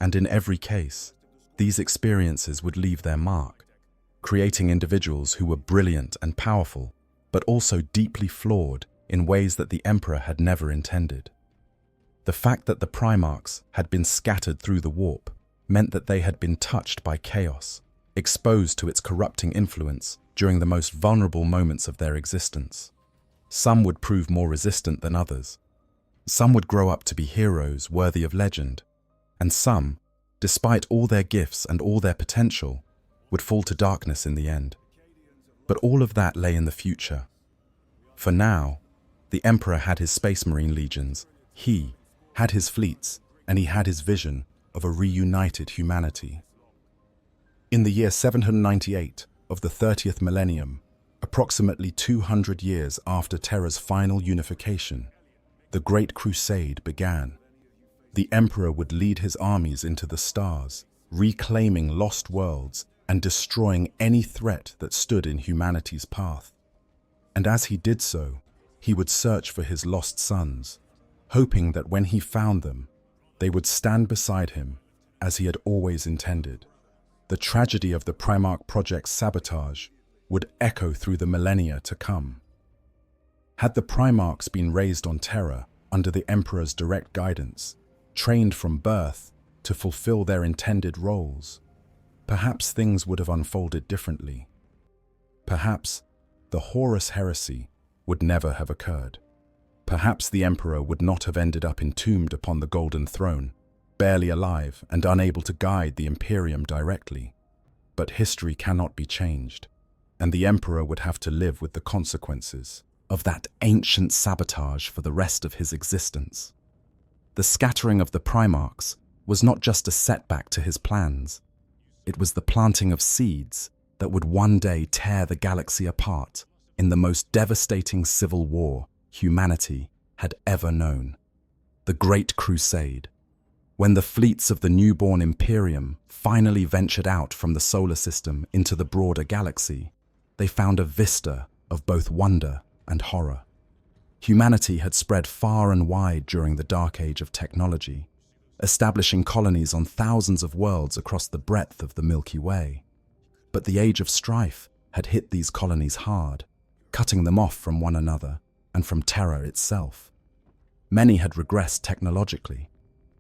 And in every case, these experiences would leave their mark. creating individuals who were brilliant and powerful, but also deeply flawed in ways that the Emperor had never intended. The fact that the Primarchs had been scattered through the warp meant that they had been touched by chaos, exposed to its corrupting influence during the most vulnerable moments of their existence. Some would prove more resistant than others. Some would grow up to be heroes worthy of legend, and some, despite all their gifts and all their potential, would fall to darkness in the end. But all of that lay in the future. For now, the Emperor had his Space Marine legions, he had his fleets, and he had his vision of a reunited humanity. In the year 798 of the 30th millennium, approximately 200 years after Terra's final unification, the Great Crusade began. The Emperor would lead his armies into the stars, reclaiming lost worlds and destroying any threat that stood in humanity's path. And as he did so, he would search for his lost sons, hoping that when he found them, they would stand beside him as he had always intended. The tragedy of the Primarch Project's sabotage would echo through the millennia to come. Had the Primarchs been raised on Terra under the Emperor's direct guidance, trained from birth to fulfill their intended roles, perhaps things would have unfolded differently. Perhaps the Horus heresy would never have occurred. Perhaps the Emperor would not have ended up entombed upon the Golden Throne, barely alive and unable to guide the Imperium directly. But history cannot be changed, and the Emperor would have to live with the consequences of that ancient sabotage for the rest of his existence. The scattering of the Primarchs was not just a setback to his plans. It was the planting of seeds that would one day tear the galaxy apart in the most devastating civil war humanity had ever known. The Great Crusade. When the fleets of the newborn Imperium finally ventured out from the solar system into the broader galaxy, they found a vista of both wonder and horror. Humanity had spread far and wide during the Dark Age of technology, establishing colonies on thousands of worlds across the breadth of the Milky Way. But the Age of Strife had hit these colonies hard, cutting them off from one another and from Terra itself. Many had regressed technologically,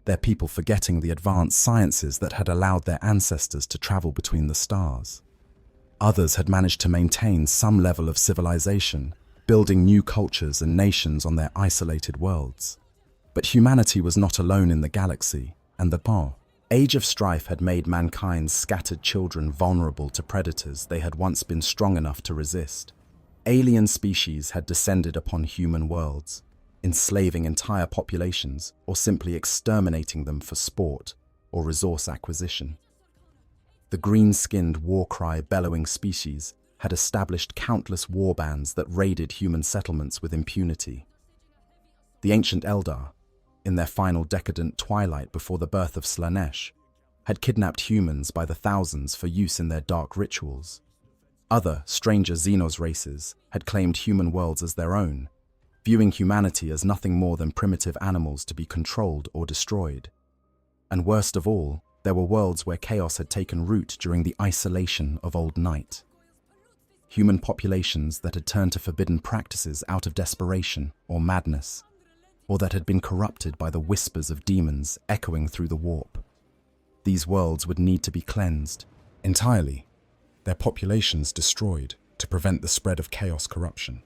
their people forgetting the advanced sciences that had allowed their ancestors to travel between the stars. Others had managed to maintain some level of civilization, building new cultures and nations on their isolated worlds. But humanity was not alone in the galaxy, and the Age of Strife had made mankind's scattered children vulnerable to predators they had once been strong enough to resist. Alien species had descended upon human worlds, enslaving entire populations or simply exterminating them for sport or resource acquisition. The green-skinned war-cry bellowing species had established countless warbands that raided human settlements with impunity. The ancient Eldar, in their final decadent twilight before the birth of Slanesh, had kidnapped humans by the thousands for use in their dark rituals. Other, stranger Xenos races had claimed human worlds as their own, viewing humanity as nothing more than primitive animals to be controlled or destroyed. And worst of all, there were worlds where chaos had taken root during the isolation of Old Night. Human populations that had turned to forbidden practices out of desperation or madness, or that had been corrupted by the whispers of demons echoing through the warp. These worlds would need to be cleansed entirely, their populations destroyed to prevent the spread of chaos corruption.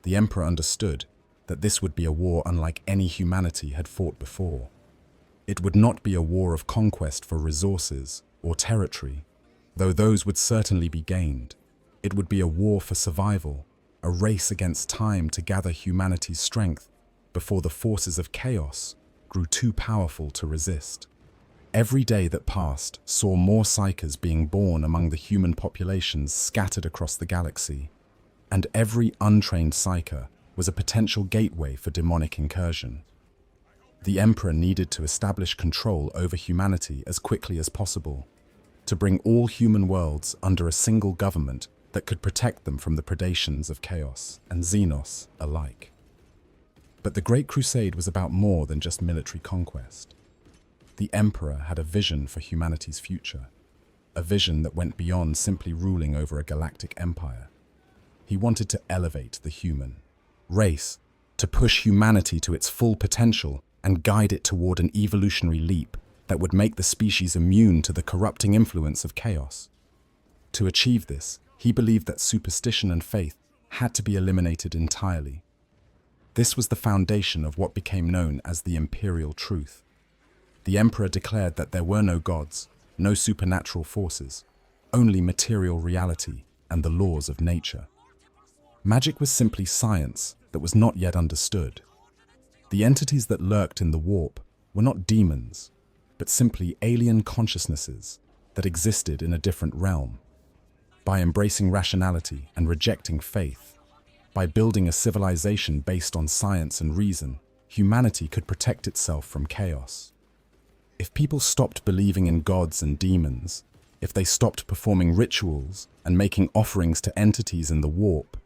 The Emperor understood that this would be a war unlike any humanity had fought before. It would not be a war of conquest for resources or territory, though those would certainly be gained. It would be a war for survival, a race against time to gather humanity's strength before the forces of chaos grew too powerful to resist. Every day that passed saw more psykers being born among the human populations scattered across the galaxy, and every untrained psyker was a potential gateway for demonic incursion. The Emperor needed to establish control over humanity as quickly as possible, to bring all human worlds under a single government that could protect them from the predations of chaos and Xenos alike. But the Great Crusade was about more than just military conquest. The Emperor had a vision for humanity's future. a vision that went beyond simply ruling over a galactic empire. He wanted to elevate the human race, to push humanity to its full potential and guide it toward an evolutionary leap that would make the species immune to the corrupting influence of chaos. To achieve this, he believed that superstition and faith had to be eliminated entirely. This was the foundation of what became known as the imperial truth. The emperor declared that there were no gods, no supernatural forces, only material reality and the laws of nature. Magic was simply science that was not yet understood. The entities that lurked in the warp were not demons, but simply alien consciousnesses that existed in a different realm. By embracing rationality and rejecting faith, by building a civilization based on science and reason, humanity could protect itself from chaos. If people stopped believing in gods and demons, if they stopped performing rituals and making offerings to entities in the warp,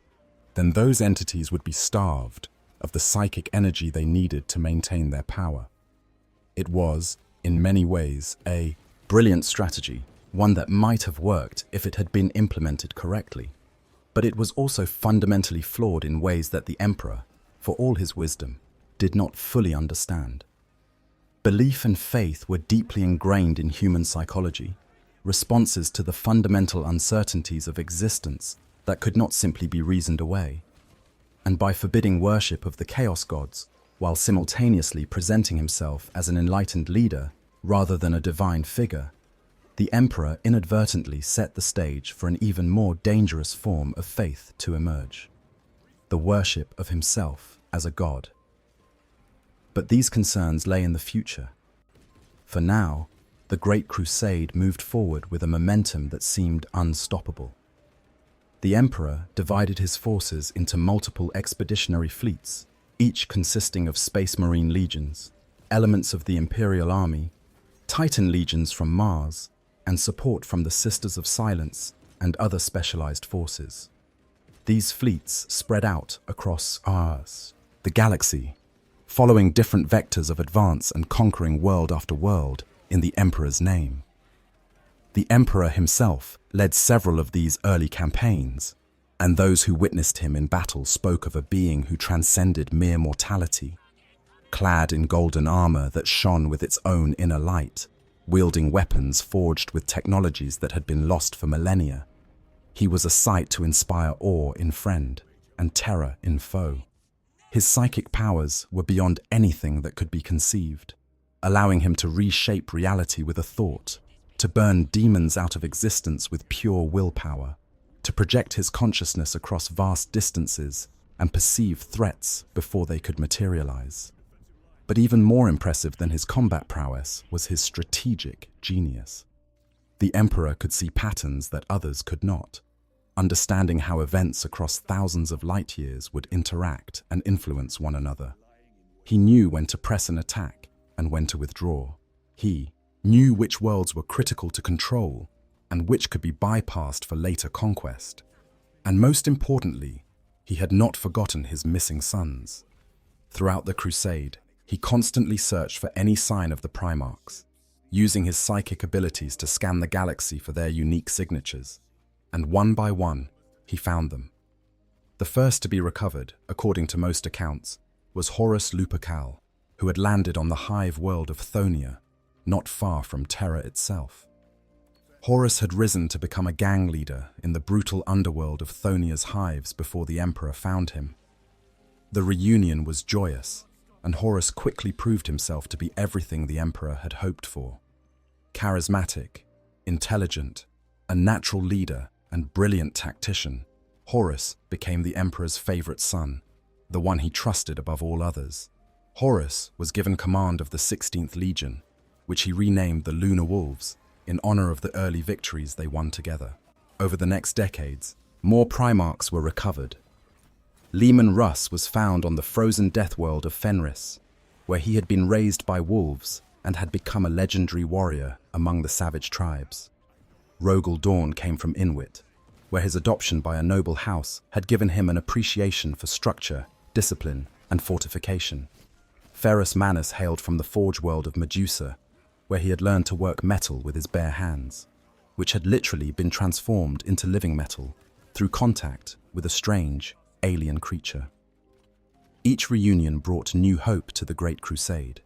then those entities would be starved of the psychic energy they needed to maintain their power. It was, in many ways, a brilliant strategy, one that might have worked if it had been implemented correctly. But it was also fundamentally flawed in ways that the emperor, for all his wisdom, did not fully understand. Belief and faith were deeply ingrained in human psychology, responses to the fundamental uncertainties of existence that could not simply be reasoned away. And by forbidding worship of the chaos gods, while simultaneously presenting himself as an enlightened leader rather than a divine figure, the emperor inadvertently set the stage for an even more dangerous form of faith to emerge: the worship of himself as a god. But these concerns lay in the future. For now, the Great Crusade moved forward with a momentum that seemed unstoppable. The emperor divided his forces into multiple expeditionary fleets, each consisting of Space Marine legions, elements of the Imperial Army, Titan legions from Mars, and support from the Sisters of Silence and other specialized forces. These fleets spread out across the galaxy, following different vectors of advance and conquering world after world in the Emperor's name. The Emperor himself led several of these early campaigns, and those who witnessed him in battle spoke of a being who transcended mere mortality. Clad in golden armor that shone with its own inner light, wielding weapons forged with technologies that had been lost for millennia, he was a sight to inspire awe in friend and terror in foe. His psychic powers were beyond anything that could be conceived, allowing him to reshape reality with a thought, to burn demons out of existence with pure willpower, to project his consciousness across vast distances and perceive threats before they could materialize. But even more impressive than his combat prowess was his strategic genius. The Emperor could see patterns that others could not, understanding how events across thousands of light years would interact and influence one another. He knew when to press an attack and when to withdraw. He knew which worlds were critical to control and which could be bypassed for later conquest. And most importantly, he had not forgotten his missing sons. Throughout the crusade, he constantly searched for any sign of the Primarchs, using his psychic abilities to scan the galaxy for their unique signatures. And one by one, he found them. The first to be recovered, according to most accounts, was Horus Lupercal, who had landed on the hive world of Thonia, not far from Terra itself. Horus had risen to become a gang leader in the brutal underworld of Thonia's hives before the Emperor found him. The reunion was joyous, and Horus quickly proved himself to be everything the Emperor had hoped for. Charismatic, intelligent, a natural leader, and brilliant tactician, Horus became the Emperor's favorite son, the one he trusted above all others. Horus was given command of the 16th Legion, which he renamed the Lunar Wolves in honor of the early victories they won together. Over the next decades, more Primarchs were recovered. Leman Russ was found on the frozen death world of Fenris, where he had been raised by wolves and had become a legendary warrior among the savage tribes. Rogel Dawn came from Inwit, where his adoption by a noble house had given him an appreciation for structure, discipline, and fortification. Ferrus Manus hailed from the forge world of Medusa, where he had learned to work metal with his bare hands. which had literally been transformed into living metal through contact with a strange, alien creature. Each reunion brought new hope to the Great Crusade.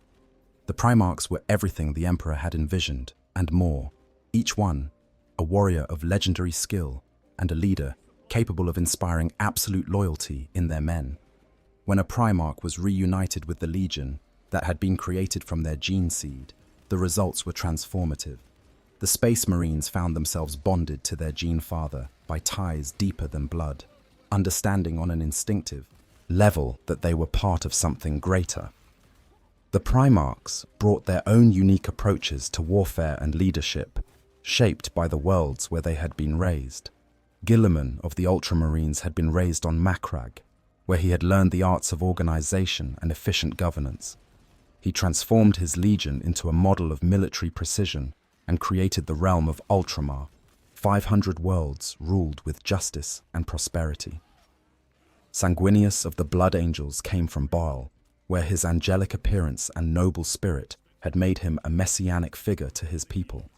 The Primarchs were everything the Emperor had envisioned, and more, each one a warrior of legendary skill and a leader capable of inspiring absolute loyalty in their men. When a Primarch was reunited with the Legion that had been created from their gene seed, the results were transformative. The Space Marines found themselves bonded to their gene father by ties deeper than blood, understanding on an instinctive level that they were part of something greater. The Primarchs brought their own unique approaches to warfare and leadership, shaped by the worlds where they had been raised. Guilliman of the Ultramarines had been raised on Macragge, where he had learned the arts of organization and efficient governance. He transformed his legion into a model of military precision and created the realm of Ultramar, 500 worlds ruled with justice and prosperity. Sanguinius of the Blood Angels came from Baal, where his angelic appearance and noble spirit had made him a messianic figure to his people.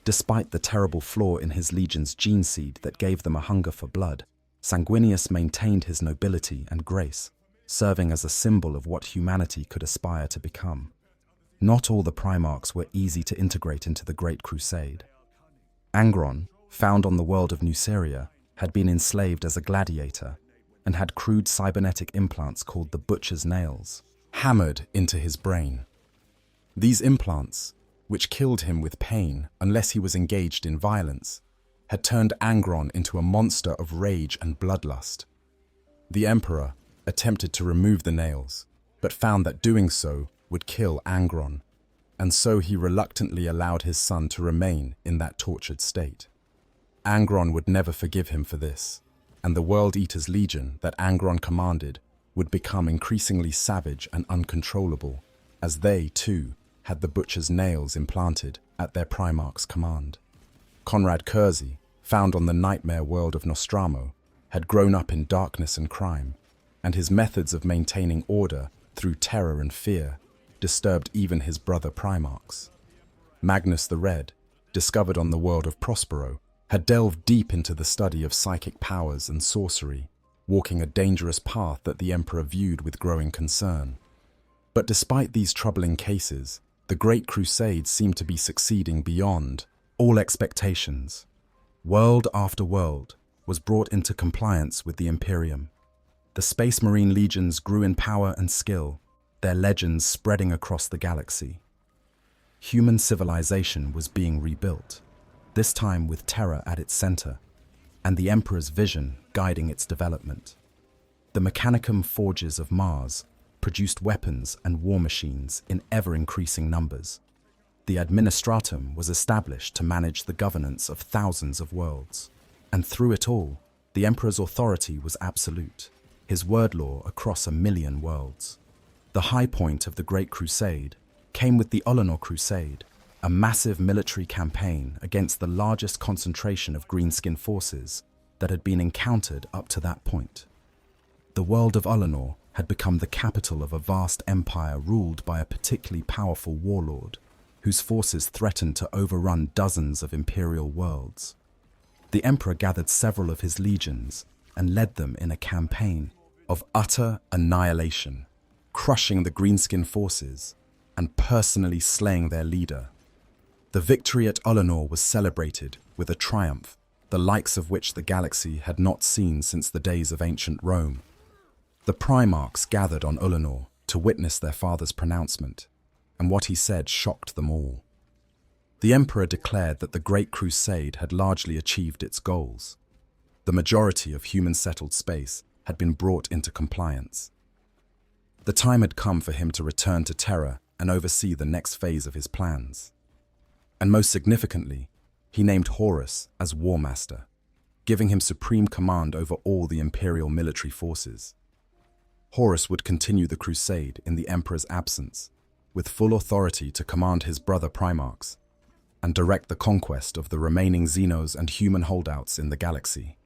Despite the terrible flaw in his legion's gene seed that gave them a hunger for blood, Sanguinius maintained his nobility and grace, serving as a symbol of what humanity could aspire to become. Not all the Primarchs were easy to integrate into the Great Crusade. Angron, found on the world of Nuceria, had been enslaved as a gladiator and had crude cybernetic implants called the Butcher's Nails hammered into his brain. These implants, which killed him with pain unless he was engaged in violence, had turned Angron into a monster of rage and bloodlust. The Emperor attempted to remove the nails, but found that doing so would kill Angron, and so he reluctantly allowed his son to remain in that tortured state. Angron would never forgive him for this, and the World Eaters' Legion that Angron commanded would become increasingly savage and uncontrollable, as they, too, had the Butcher's Nails implanted at their Primarch's command. Conrad Kersey, found on the nightmare world of Nostramo, had grown up in darkness and crime, and his methods of maintaining order through terror and fear disturbed even his brother Primarchs. Magnus the Red, discovered on the world of Prospero, had delved deep into the study of psychic powers and sorcery, walking a dangerous path that the Emperor viewed with growing concern. But despite these troubling cases, the Great Crusade seemed to be succeeding beyond all expectations. World after world was brought into compliance with the Imperium. The Space Marine legions grew in power and skill, their legends spreading across the galaxy. Human civilization was being rebuilt, this time with terror at its center, and the Emperor's vision guiding its development. The Mechanicum forges of Mars produced weapons and war machines in ever-increasing numbers. The Administratum was established to manage the governance of thousands of worlds, and through it all, the Emperor's authority was absolute, his word law across 1,000,000 worlds. The high point of the Great Crusade came with the Ullanor Crusade, a massive military campaign against the largest concentration of greenskin forces that had been encountered up to that point. The world of Ullanor had become the capital of a vast empire ruled by a particularly powerful warlord, whose forces threatened to overrun dozens of imperial worlds. The Emperor gathered several of his legions and led them in a campaign of utter annihilation, crushing the greenskin forces and personally slaying their leader. The victory at Ullanor was celebrated with a triumph, the likes of which the galaxy had not seen since the days of ancient Rome. The Primarchs gathered on Ullanor to witness their father's pronouncement, and what he said shocked them all. The Emperor declared that the Great Crusade had largely achieved its goals. The majority of human-settled space had been brought into compliance. The time had come for him to return to Terra and oversee the next phase of his plans. And most significantly, he named Horus as War Master, giving him supreme command over all the Imperial military forces. Horus would continue the crusade in the Emperor's absence, with full authority to command his brother Primarchs and direct the conquest of the remaining Xenos and human holdouts in the galaxy.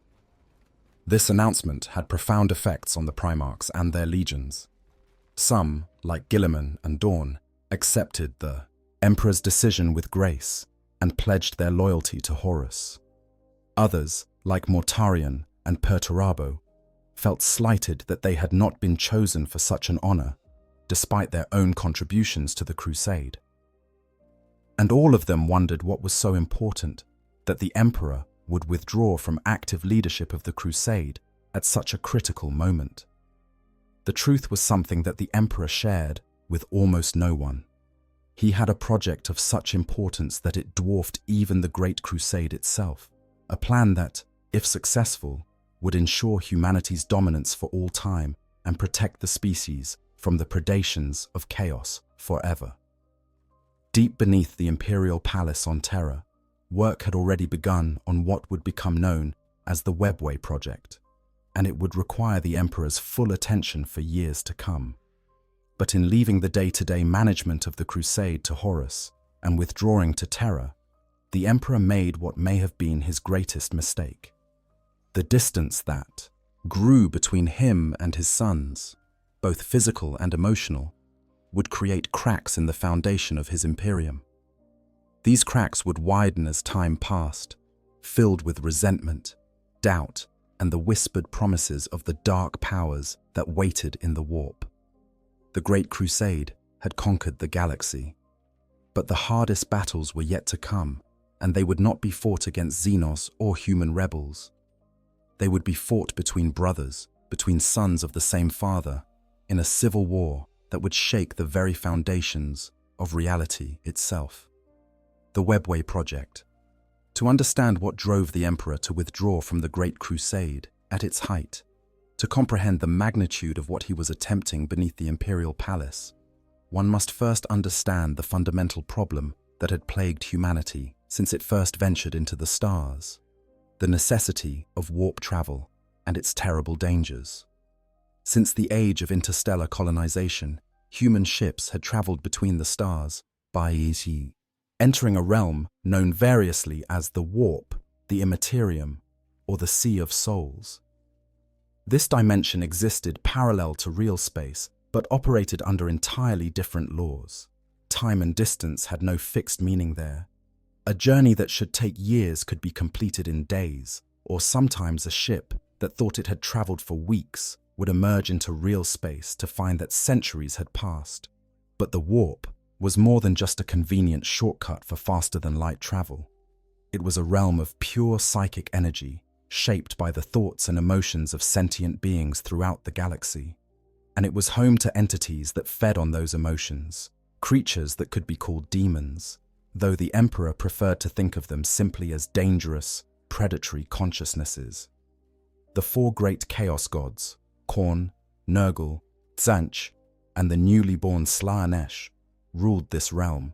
This announcement had profound effects on the Primarchs and their legions. Some, like Guilliman and Dawn, accepted the Emperor's decision with grace and pledged their loyalty to Horus. Others, like Mortarion and Perturabo, felt slighted that they had not been chosen for such an honor, despite their own contributions to the crusade. And all of them wondered what was so important that the emperor would withdraw from active leadership of the crusade at such a critical moment. The truth was something that the emperor shared with almost no one. He had a project of such importance that it dwarfed even the Great Crusade itself, a plan that, if successful, would ensure humanity's dominance for all time and protect the species from the predations of chaos forever. Deep beneath the imperial palace on Terra, work had already begun on what would become known as the Webway Project, and it would require the emperor's full attention for years to come. But in leaving the day-to-day management of the crusade to Horus and withdrawing to Terra, the emperor made what may have been his greatest mistake. The distance that grew between him and his sons, both physical and emotional, would create cracks in the foundation of his Imperium. These cracks would widen as time passed, filled with resentment, doubt, and the whispered promises of the dark powers that waited in the warp. The Great Crusade had conquered the galaxy, but the hardest battles were yet to come, and they would not be fought against Xenos or human rebels. They would be fought between brothers, between sons of the same father, in a civil war that would shake the very foundations of reality itself. The Webway Project. To understand what drove the Emperor to withdraw from the Great Crusade at its height, to comprehend the magnitude of what he was attempting beneath the Imperial Palace, one must first understand the fundamental problem that had plagued humanity since it first ventured into the stars: the necessity of warp travel and its terrible dangers. Since the age of interstellar colonization, human ships had traveled between the stars by easy, entering a realm known variously as the Warp, the Imperium, or the Sea of Souls. This dimension existed parallel to real space, but operated under entirely different laws. Time and distance had no fixed meaning there. A journey that should take years could be completed in days, or sometimes a ship that thought it had traveled for weeks would emerge into real space to find that centuries had passed. But the warp was more than just a convenient shortcut for faster-than-light travel. It was a realm of pure psychic energy, shaped by the thoughts and emotions of sentient beings throughout the galaxy. And it was home to entities that fed on those emotions, creatures that could be called demons, though the Emperor preferred to think of them simply as dangerous, predatory consciousnesses. The four great chaos gods, Khorne, Nurgle, Tzaanch, and the newly born Slaanesh, ruled this realm,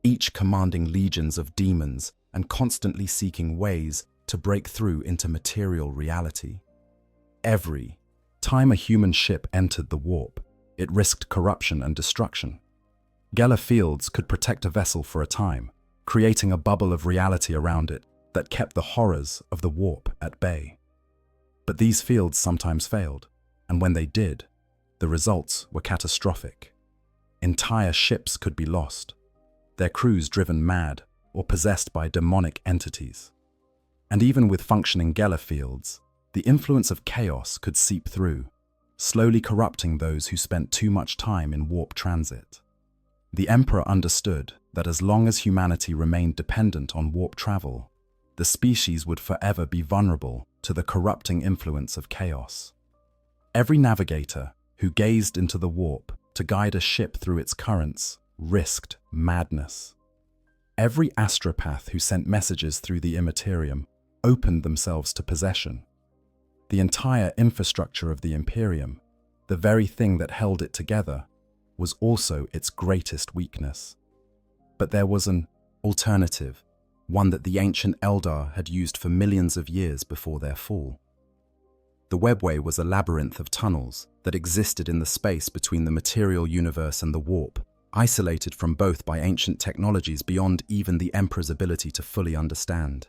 each commanding legions of demons and constantly seeking ways to break through into material reality. Every time a human ship entered the warp, it risked corruption and destruction. Geller fields could protect a vessel for a time, creating a bubble of reality around it that kept the horrors of the warp at bay. But these fields sometimes failed, and when they did, the results were catastrophic. Entire ships could be lost, their crews driven mad or possessed by demonic entities. And even with functioning Geller fields, the influence of chaos could seep through, slowly corrupting those who spent too much time in warp transit. The Emperor understood that as long as humanity remained dependent on warp travel, the species would forever be vulnerable to the corrupting influence of chaos. Every navigator who gazed into the warp to guide a ship through its currents risked madness. Every astropath who sent messages through the Imperium opened themselves to possession. The entire infrastructure of the Imperium, the very thing that held it together, was also its greatest weakness. But there was an alternative, one that the ancient Eldar had used for millions of years before their fall. The Webway was a labyrinth of tunnels that existed in the space between the material universe and the warp, isolated from both by ancient technologies beyond even the Emperor's ability to fully understand.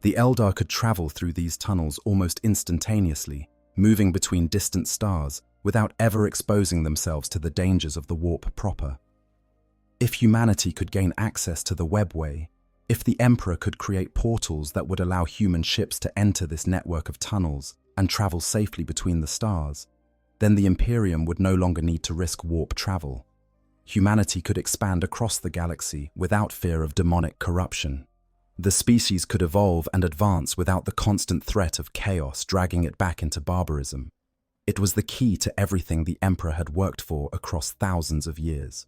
The Eldar could travel through these tunnels almost instantaneously, moving between distant stars without ever exposing themselves to the dangers of the warp proper. If humanity could gain access to the Webway, If the Emperor could create portals that would allow human ships to enter this network of tunnels and travel safely between the stars, then the Imperium would no longer need to risk warp travel. Humanity could expand across the galaxy without fear of demonic corruption. The species could evolve and advance without the constant threat of chaos dragging it back into barbarism. It was the key to everything the Emperor had worked for across thousands of years.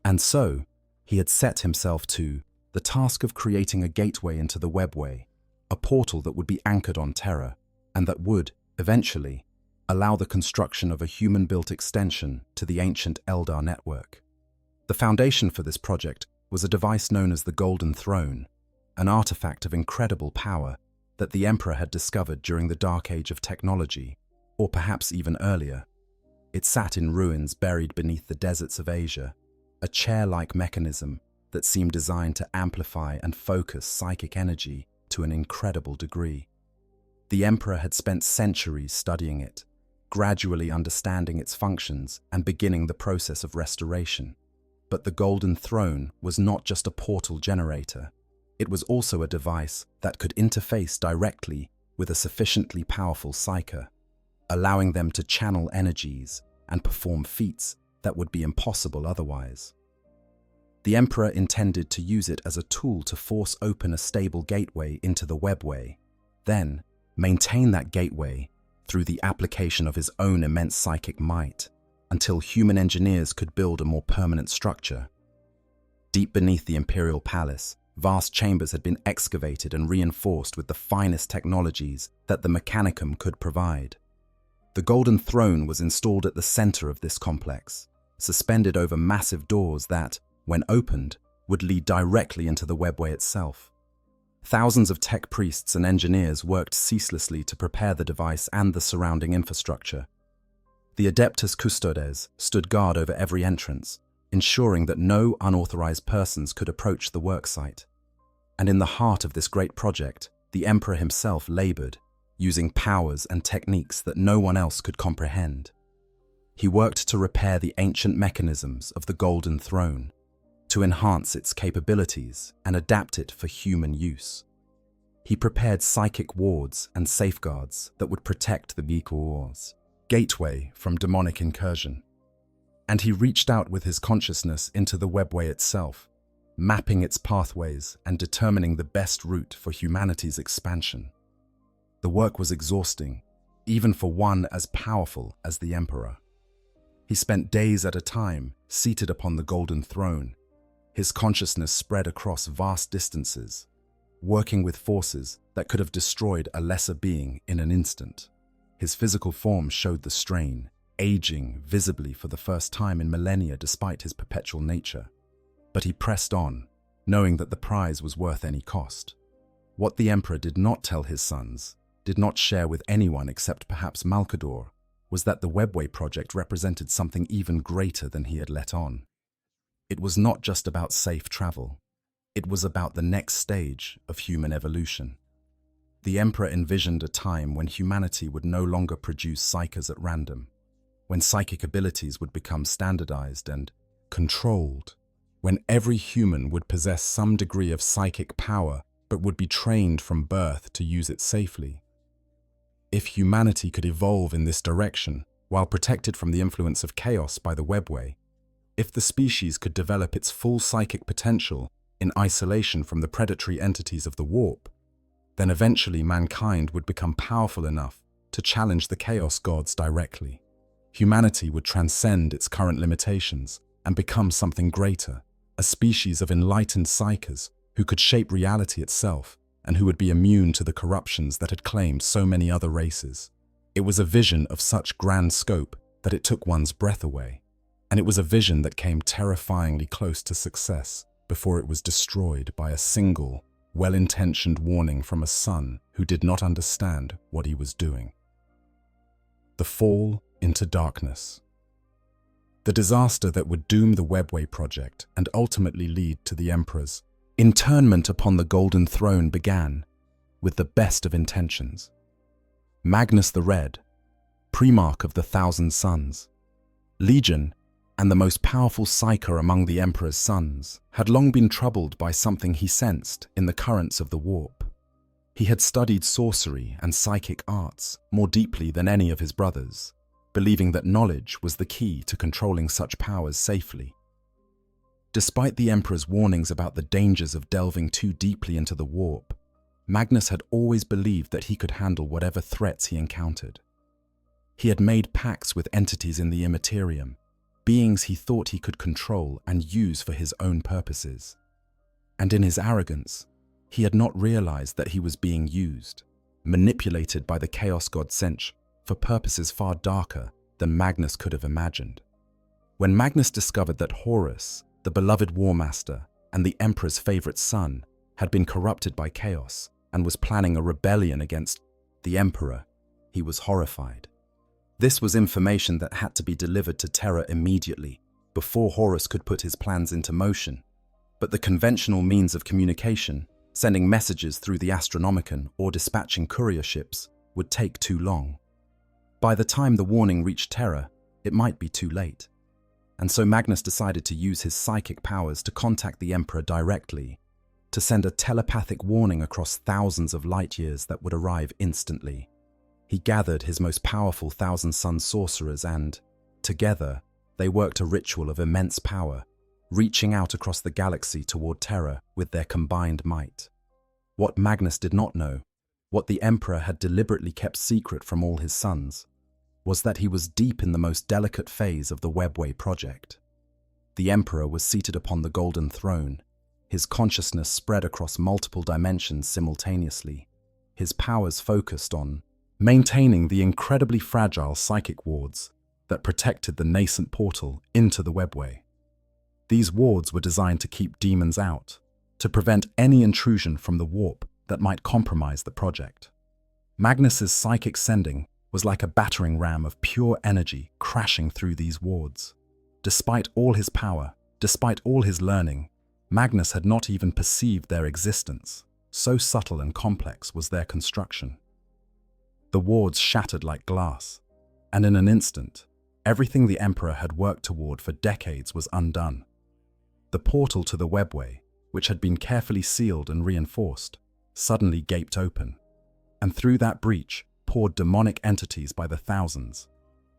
And so, he had set himself to the task of creating a gateway into the webway, a portal that would be anchored on terror, and that would, eventually, allow the construction of a human-built extension to the ancient Eldar network. The foundation for this project was a device known as the Golden Throne, an artifact of incredible power that the Emperor had discovered during the Dark Age of technology, or perhaps even earlier. It sat in ruins buried beneath the deserts of Asia, a chair-like mechanism that seemed designed to amplify and focus psychic energy to an incredible degree. The Emperor had spent centuries studying it, gradually understanding its functions and beginning the process of restoration. But the Golden Throne was not just a portal generator. It was also a device that could interface directly with a sufficiently powerful psyker, allowing them to channel energies and perform feats that would be impossible otherwise. The Emperor intended to use it as a tool to force open a stable gateway into the webway, then maintain that gateway through the application of his own immense psychic might, until human engineers could build a more permanent structure. Deep beneath the Imperial Palace, vast chambers had been excavated and reinforced with the finest technologies that the Mechanicum could provide. The Golden Throne was installed at the center of this complex, suspended over massive doors that, when opened, would lead directly into the webway itself. Thousands of tech priests and engineers worked ceaselessly to prepare the device and the surrounding infrastructure. The Adeptus Custodes stood guard over every entrance, ensuring that no unauthorized persons could approach the worksite. And in the heart of this great project, the Emperor himself labored, using powers and techniques that no one else could comprehend. He worked to repair the ancient mechanisms of the Golden Throne, to enhance its capabilities and adapt it for human use. He prepared psychic wards and safeguards that would protect the Geekwar's gateway from demonic incursion. And he reached out with his consciousness into the webway itself, mapping its pathways and determining the best route for humanity's expansion. The work was exhausting, even for one as powerful as the Emperor. He spent days at a time seated upon the Golden Throne, his consciousness spread across vast distances, working with forces that could have destroyed a lesser being in an instant. His physical form showed the strain, aging visibly for the first time in millennia despite his perpetual nature. But he pressed on, knowing that the prize was worth any cost. What the Emperor did not tell his sons, did not share with anyone except perhaps Malkador, was that the Webway project represented something even greater than he had let on. It was not just about safe travel. It was about the next stage of human evolution. The Emperor envisioned a time when humanity would no longer produce psykers at random, when psychic abilities would become standardized and controlled, when every human would possess some degree of psychic power but would be trained from birth to use it safely. If humanity could evolve in this direction, while protected from the influence of chaos by the Webway, if the species could develop its full psychic potential in isolation from the predatory entities of the warp, then eventually mankind would become powerful enough to challenge the Chaos Gods directly. Humanity would transcend its current limitations and become something greater, a species of enlightened psykers who could shape reality itself and who would be immune to the corruptions that had claimed so many other races. It was a vision of such grand scope that it took one's breath away. And it was a vision that came terrifyingly close to success before it was destroyed by a single, well-intentioned warning from a son who did not understand what he was doing. The fall into darkness. The disaster that would doom the Webway project and ultimately lead to the Emperor's internment upon the Golden Throne began with the best of intentions. Magnus the Red, Primarch of the Thousand Suns, Legion, and the most powerful psyker among the Emperor's sons, had long been troubled by something he sensed in the currents of the warp. He had studied sorcery and psychic arts more deeply than any of his brothers, believing that knowledge was the key to controlling such powers safely. Despite the Emperor's warnings about the dangers of delving too deeply into the warp, Magnus had always believed that he could handle whatever threats he encountered. He had made pacts with entities in the Imperium, beings he thought he could control and use for his own purposes. And in his arrogance, he had not realized that he was being used, manipulated by the Chaos God Sench for purposes far darker than Magnus could have imagined. When Magnus discovered that Horus, the beloved War Master and the Emperor's favorite son, had been corrupted by chaos and was planning a rebellion against the Emperor, he was horrified. This was information that had to be delivered to Terra immediately, before Horus could put his plans into motion. But the conventional means of communication, sending messages through the Astronomicon or dispatching courier ships, would take too long. By the time the warning reached Terra, it might be too late. And so Magnus decided to use his psychic powers to contact the Emperor directly, to send a telepathic warning across thousands of light years that would arrive instantly. He gathered his most powerful thousand-sun sorcerers and, together, they worked a ritual of immense power, reaching out across the galaxy toward Terra with their combined might. What Magnus did not know, what the Emperor had deliberately kept secret from all his sons, was that he was deep in the most delicate phase of the Webway project. The Emperor was seated upon the golden throne, his consciousness spread across multiple dimensions simultaneously, his powers focused on maintaining the incredibly fragile psychic wards that protected the nascent portal into the Webway. These wards were designed to keep demons out, to prevent any intrusion from the warp that might compromise the project. Magnus's psychic sending was like a battering ram of pure energy crashing through these wards. Despite all his power, despite all his learning, Magnus had not even perceived their existence, so subtle and complex was their construction. The wards shattered like glass, and in an instant, everything the Emperor had worked toward for decades was undone. The portal to the Webway, which had been carefully sealed and reinforced, suddenly gaped open, and through that breach poured demonic entities by the thousands,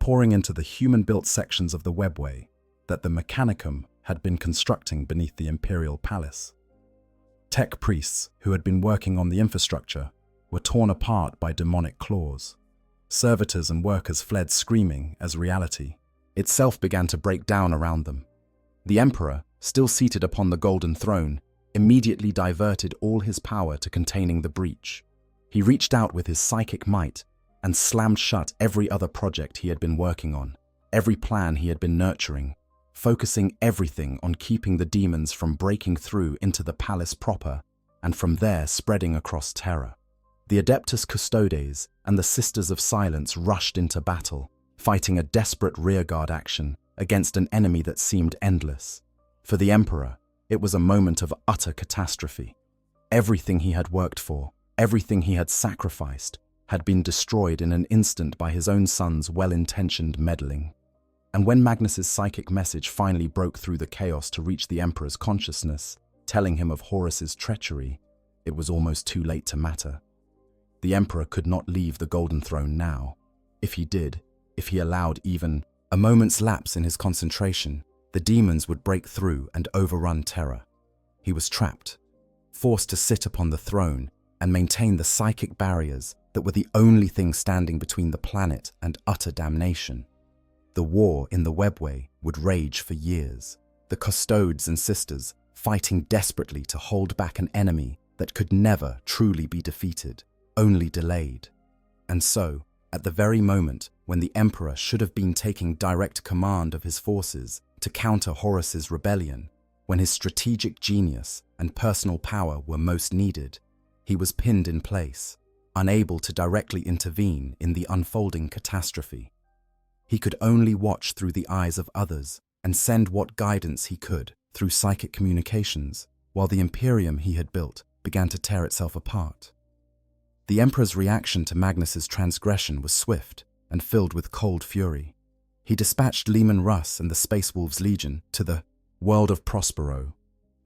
pouring into the human-built sections of the Webway that the Mechanicum had been constructing beneath the Imperial Palace. Tech priests who had been working on the infrastructure were torn apart by demonic claws. Servitors and workers fled screaming as reality itself began to break down around them. The Emperor, still seated upon the golden throne, immediately diverted all his power to containing the breach. He reached out with his psychic might and slammed shut every other project he had been working on, every plan he had been nurturing, focusing everything on keeping the demons from breaking through into the palace proper and from there spreading across Terra. The Adeptus Custodes and the Sisters of Silence rushed into battle, fighting a desperate rearguard action against an enemy that seemed endless. For the Emperor, it was a moment of utter catastrophe. Everything he had worked for, everything he had sacrificed, had been destroyed in an instant by his own son's well-intentioned meddling. And when Magnus's psychic message finally broke through the chaos to reach the Emperor's consciousness, telling him of Horus's treachery, it was almost too late to matter. The Emperor could not leave the Golden Throne now. If he did, if he allowed even a moment's lapse in his concentration, the demons would break through and overrun Terra. He was trapped, forced to sit upon the throne and maintain the psychic barriers that were the only thing standing between the planet and utter damnation. The war in the Webway would rage for years, the Custodes and Sisters fighting desperately to hold back an enemy that could never truly be defeated, only delayed. And so, at the very moment when the Emperor should have been taking direct command of his forces to counter Horus's rebellion, when his strategic genius and personal power were most needed, he was pinned in place, unable to directly intervene in the unfolding catastrophe. He could only watch through the eyes of others and send what guidance he could through psychic communications, while the Imperium he had built began to tear itself apart. The Emperor's reaction to Magnus's transgression was swift and filled with cold fury. he dispatched Leman Russ and the Space Wolves Legion to the world of Prospero,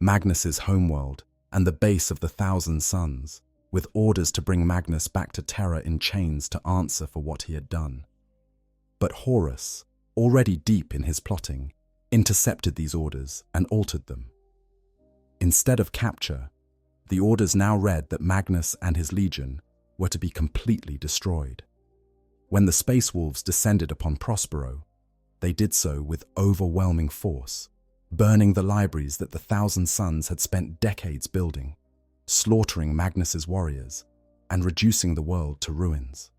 Magnus's homeworld and the base of the Thousand Suns, with orders to bring Magnus back to Terra in chains to answer for what he had done. But Horus, already deep in his plotting, intercepted these orders and altered them. Instead of capture, the orders now read that Magnus and his legion were to be completely destroyed. When the Space Wolves descended upon Prospero, they did so with overwhelming force, burning the libraries that the Thousand Suns had spent decades building, slaughtering Magnus's warriors, and reducing the world to ruins.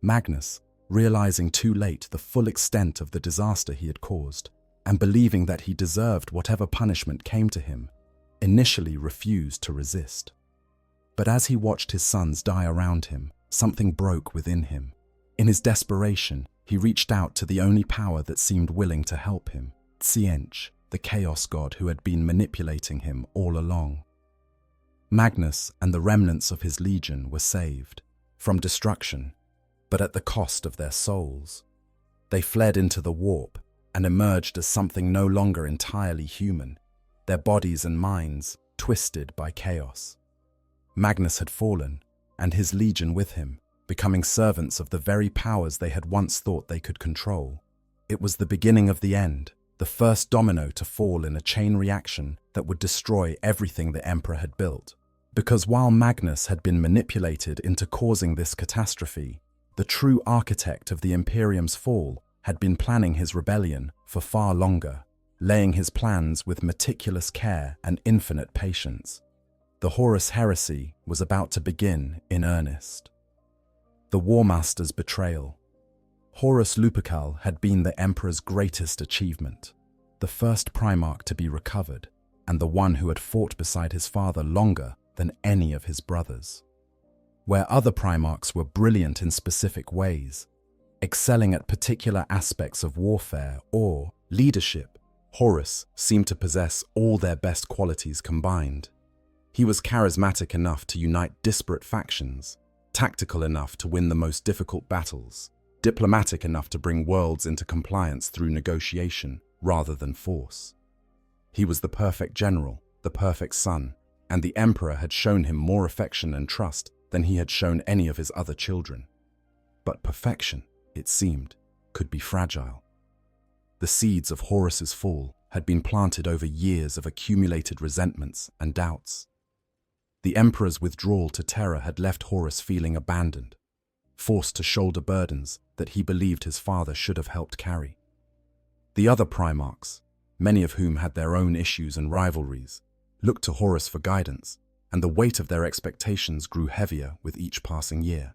Magnus, realizing too late the full extent of the disaster he had caused, and believing that he deserved whatever punishment came to him, initially refused to resist. But as he watched his sons die around him, something broke within him. In his desperation, he reached out to the only power that seemed willing to help him, Tziench, the Chaos God who had been manipulating him all along. Magnus and the remnants of his legion were saved from destruction, but at the cost of their souls. They fled into the warp and emerged as something no longer entirely human, their bodies and minds twisted by chaos. Magnus had fallen, and his legion with him, becoming servants of the very powers they had once thought they could control. It was the beginning of the end, the first domino to fall in a chain reaction that would destroy everything the Emperor had built. Because while Magnus had been manipulated into causing this catastrophe, the true architect of the Imperium's fall had been planning his rebellion for far longer, laying his plans with meticulous care and infinite patience. The Horus heresy was about to begin in earnest. The War Master's betrayal. Horus Lupercal had been the Emperor's greatest achievement, the first Primarch to be recovered, and the one who had fought beside his father longer than any of his brothers. Where other Primarchs were brilliant in specific ways, excelling at particular aspects of warfare or leadership, Horus seemed to possess all their best qualities combined. He was charismatic enough to unite disparate factions, tactical enough to win the most difficult battles, diplomatic enough to bring worlds into compliance through negotiation rather than force. He was the perfect general, the perfect son, and the Emperor had shown him more affection and trust than he had shown any of his other children. But perfection, it seemed, could be fragile. The seeds of Horus's fall had been planted over years of accumulated resentments and doubts. The Emperor's withdrawal to Terra had left Horus feeling abandoned, forced to shoulder burdens that he believed his father should have helped carry. The other Primarchs, many of whom had their own issues and rivalries, looked to Horus for guidance, and the weight of their expectations grew heavier with each passing year.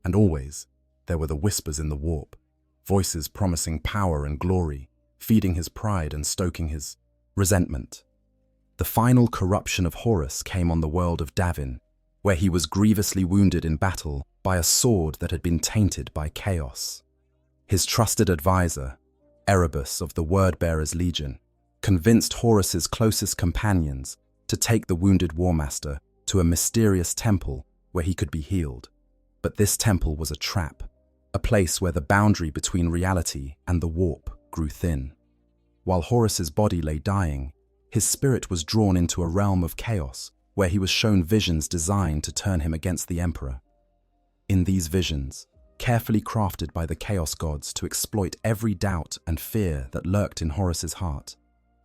And always, there were the whispers in the warp, voices promising power and glory, feeding his pride and stoking his resentment. The final corruption of Horus came on the world of Davin, where he was grievously wounded in battle by a sword that had been tainted by chaos. His trusted advisor, Erebus of the Word-Bearers Legion, convinced Horus's closest companions to take the wounded War Master to a mysterious temple where he could be healed. But this temple was a trap, a place where the boundary between reality and the warp grew thin. While Horus's body lay dying, his spirit was drawn into a realm of chaos where he was shown visions designed to turn him against the Emperor. In these visions, carefully crafted by the Chaos Gods to exploit every doubt and fear that lurked in Horus's heart,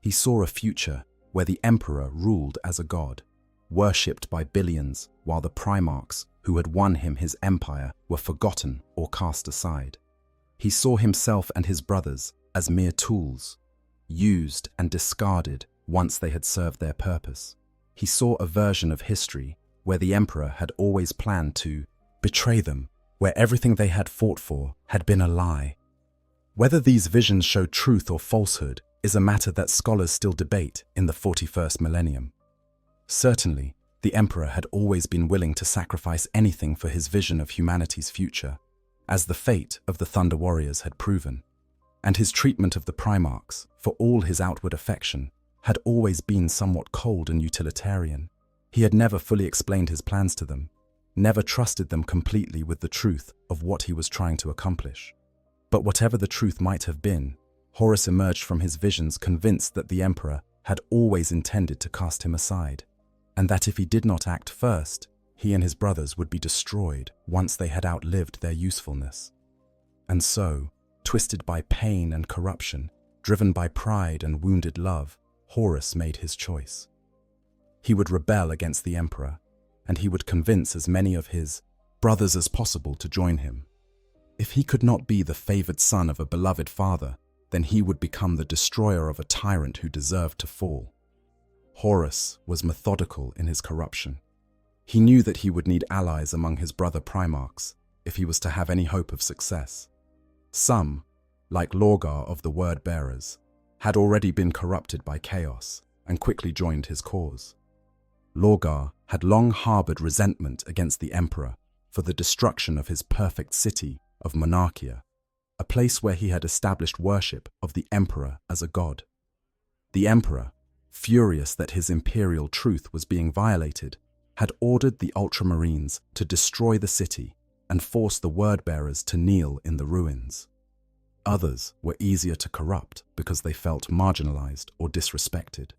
he saw a future where the Emperor ruled as a god, worshipped by billions, while the Primarchs who had won him his empire were forgotten or cast aside. He saw himself and his brothers as mere tools, used and discarded once they had served their purpose. He saw a version of history where the Emperor had always planned to betray them, where everything they had fought for had been a lie. Whether these visions showed truth or falsehood is a matter that scholars still debate in the 41st millennium. Certainly, the Emperor had always been willing to sacrifice anything for his vision of humanity's future, as the fate of the Thunder Warriors had proven. And his treatment of the Primarchs, for all his outward affection, had always been somewhat cold and utilitarian. He had never fully explained his plans to them, never trusted them completely with the truth of what he was trying to accomplish. But whatever the truth might have been, Horus emerged from his visions convinced that the Emperor had always intended to cast him aside, and that if he did not act first, he and his brothers would be destroyed once they had outlived their usefulness. And so, twisted by pain and corruption, driven by pride and wounded love, Horus made his choice. He would rebel against the Emperor, and he would convince as many of his brothers as possible to join him. If he could not be the favored son of a beloved father, then he would become the destroyer of a tyrant who deserved to fall. Horus was methodical in his corruption. He knew that he would need allies among his brother primarchs if he was to have any hope of success. Some, like Lorgar of the Word Bearers, had already been corrupted by chaos and quickly joined his cause. Lorgar had long harbored resentment against the Emperor for the destruction of his perfect city of Monarchia, a place where he had established worship of the Emperor as a god. The Emperor, furious that his imperial truth was being violated, had ordered the Ultramarines to destroy the city and force the Word-Bearers to kneel in the ruins. Others were easier to corrupt because they felt marginalized or disrespected.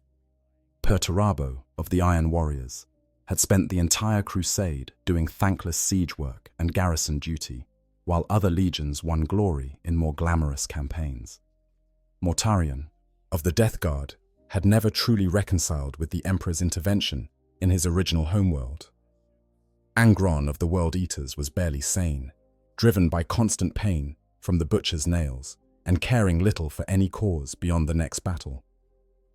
Perturabo of the Iron Warriors had spent the entire crusade doing thankless siege work and garrison duty, while other legions won glory in more glamorous campaigns. Mortarion of the Death Guard had never truly reconciled with the Emperor's intervention in his original homeworld. Angron of the World Eaters was barely sane, driven by constant pain from the butcher's nails and caring little for any cause beyond the next battle.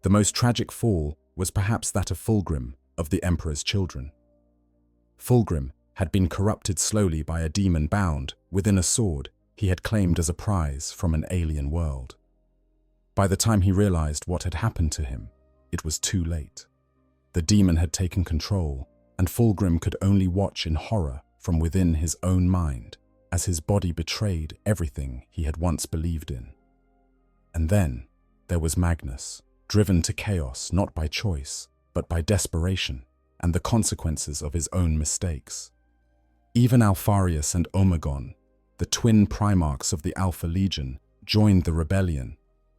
The most tragic fall was perhaps that of Fulgrim of the Emperor's Children. Fulgrim had been corrupted slowly by a demon bound within a sword he had claimed as a prize from an alien world. By the time he realized what had happened to him, it was too late. The demon had taken control, and Fulgrim could only watch in horror from within his own mind as his body betrayed everything he had once believed in. And then there was Magnus, driven to chaos not by choice, but by desperation and the consequences of his own mistakes. Even Alpharius and Omegon, the twin primarchs of the Alpha Legion, joined the rebellion,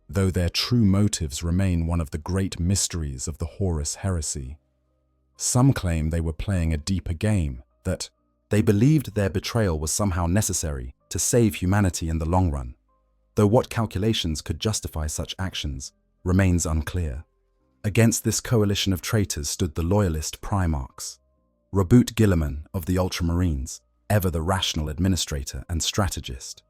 though their true motives remain one of the great mysteries of the Horus heresy. Some claim they were playing a deeper game, that they believed their betrayal was somehow necessary to save humanity in the long run, though what calculations could justify such actions remains unclear. Against this coalition of traitors stood the loyalist primarchs. Rabut Gilliman of the Ultramarines, ever the rational administrator and strategist.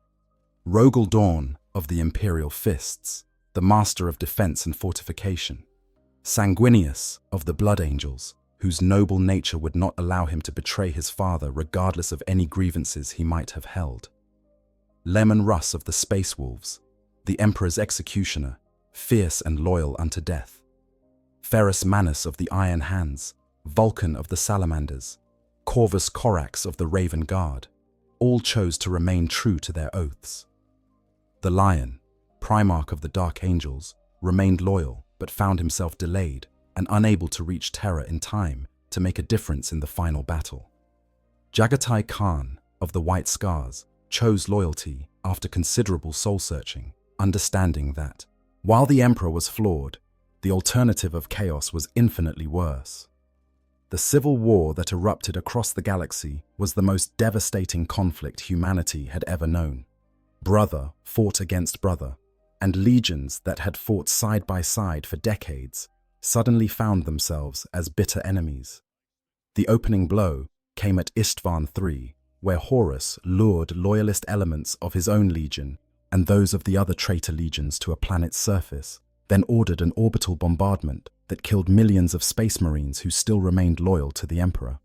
Rogel Dawn of the Imperial Fists, the master of defense and fortification. Sanguinius of the Blood Angels, whose noble nature would not allow him to betray his father regardless of any grievances he might have held. Lemon Russ of the Space Wolves, the Emperor's executioner, fierce and loyal unto death. Ferrus Manus of the Iron Hands, Vulcan of the Salamanders, Corvus Corax of the Raven Guard, all chose to remain true to their oaths. The Lion, Primarch of the Dark Angels, remained loyal but found himself delayed and unable to reach Terra in time to make a difference in the final battle. Jagatai Khan of the White Scars chose loyalty after considerable soul-searching, understanding that, while the Emperor was flawed, the alternative of chaos was infinitely worse. The civil war that erupted across the galaxy was the most devastating conflict humanity had ever known. Brother fought against brother, and legions that had fought side by side for decades suddenly found themselves as bitter enemies. The opening blow came at Istvan III, where Horus lured loyalist elements of his own legion and those of the other traitor legions to a planet's surface, then ordered an orbital bombardment that killed millions of space marines who still remained loyal to the Emperor.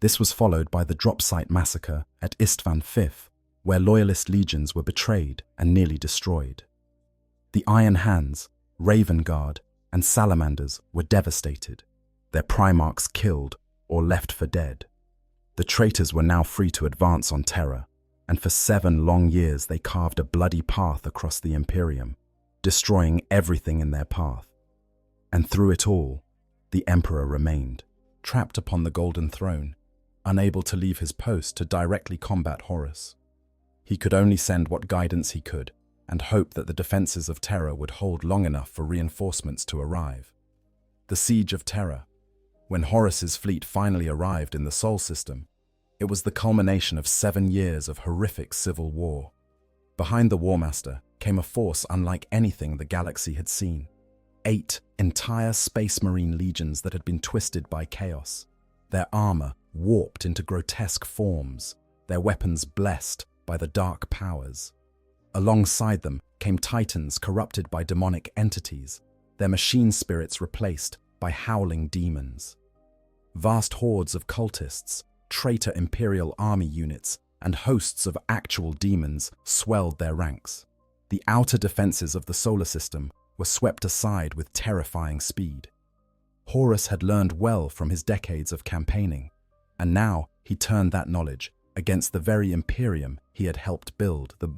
This was followed by the drop site massacre at Istvan V, where loyalist legions were betrayed and nearly destroyed. The Iron Hands, Raven Guard, and Salamanders were devastated, their primarchs killed or left for dead. The traitors were now free to advance on Terra, and for 7 long years they carved a bloody path across the Imperium, destroying everything in their path. And through it all, the Emperor remained, trapped upon the Golden Throne, unable to leave his post to directly combat Horus. He could only send what guidance he could and hope that the defenses of Terra would hold long enough for reinforcements to arrive. The Siege of Terra. When Horus's fleet finally arrived in the Sol system, it was the culmination of 7 years of horrific civil war. Behind the War Master came a force unlike anything the galaxy had seen. 8 entire Space Marine legions that had been twisted by chaos, their armor warped into grotesque forms, their weapons blessed by the dark powers. Alongside them came Titans corrupted by demonic entities, their machine spirits replaced by howling demons. Vast hordes of cultists, traitor Imperial army units, and hosts of actual demons swelled their ranks. The outer defenses of the solar system were swept aside with terrifying speed. Horus had learned well from his decades of campaigning, and now he turned that knowledge against the very Imperium he had helped build. The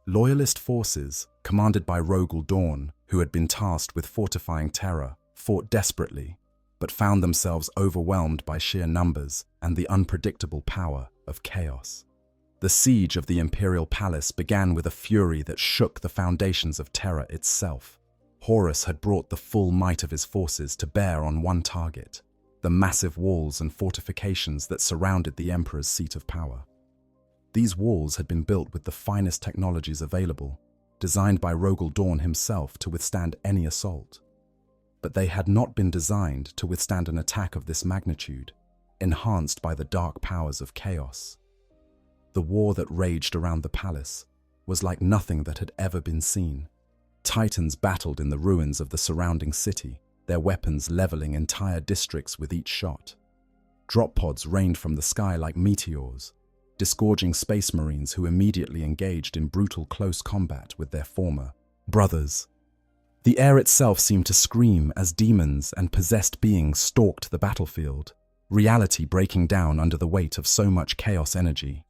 Loyalist forces, commanded by Rogel Dawn, who had been tasked with fortifying Terra, fought desperately, but found themselves overwhelmed by sheer numbers and the unpredictable power of chaos. The siege of the Imperial Palace began with a fury that shook the foundations of Terra itself. Horus had brought the full might of his forces to bear on one target: the massive walls and fortifications that surrounded the Emperor's seat of power. These walls had been built with the finest technologies available, designed by Rogel Dawn himself to withstand any assault. But they had not been designed to withstand an attack of this magnitude, enhanced by the dark powers of chaos. The war that raged around the palace was like nothing that had ever been seen. Titans battled in the ruins of the surrounding city, their weapons leveling entire districts with each shot. Drop pods rained from the sky like meteors, disgorging space marines who immediately engaged in brutal close combat with their former brothers. The air itself seemed to scream as demons and possessed beings stalked the battlefield, reality breaking down under the weight of so much chaos energy.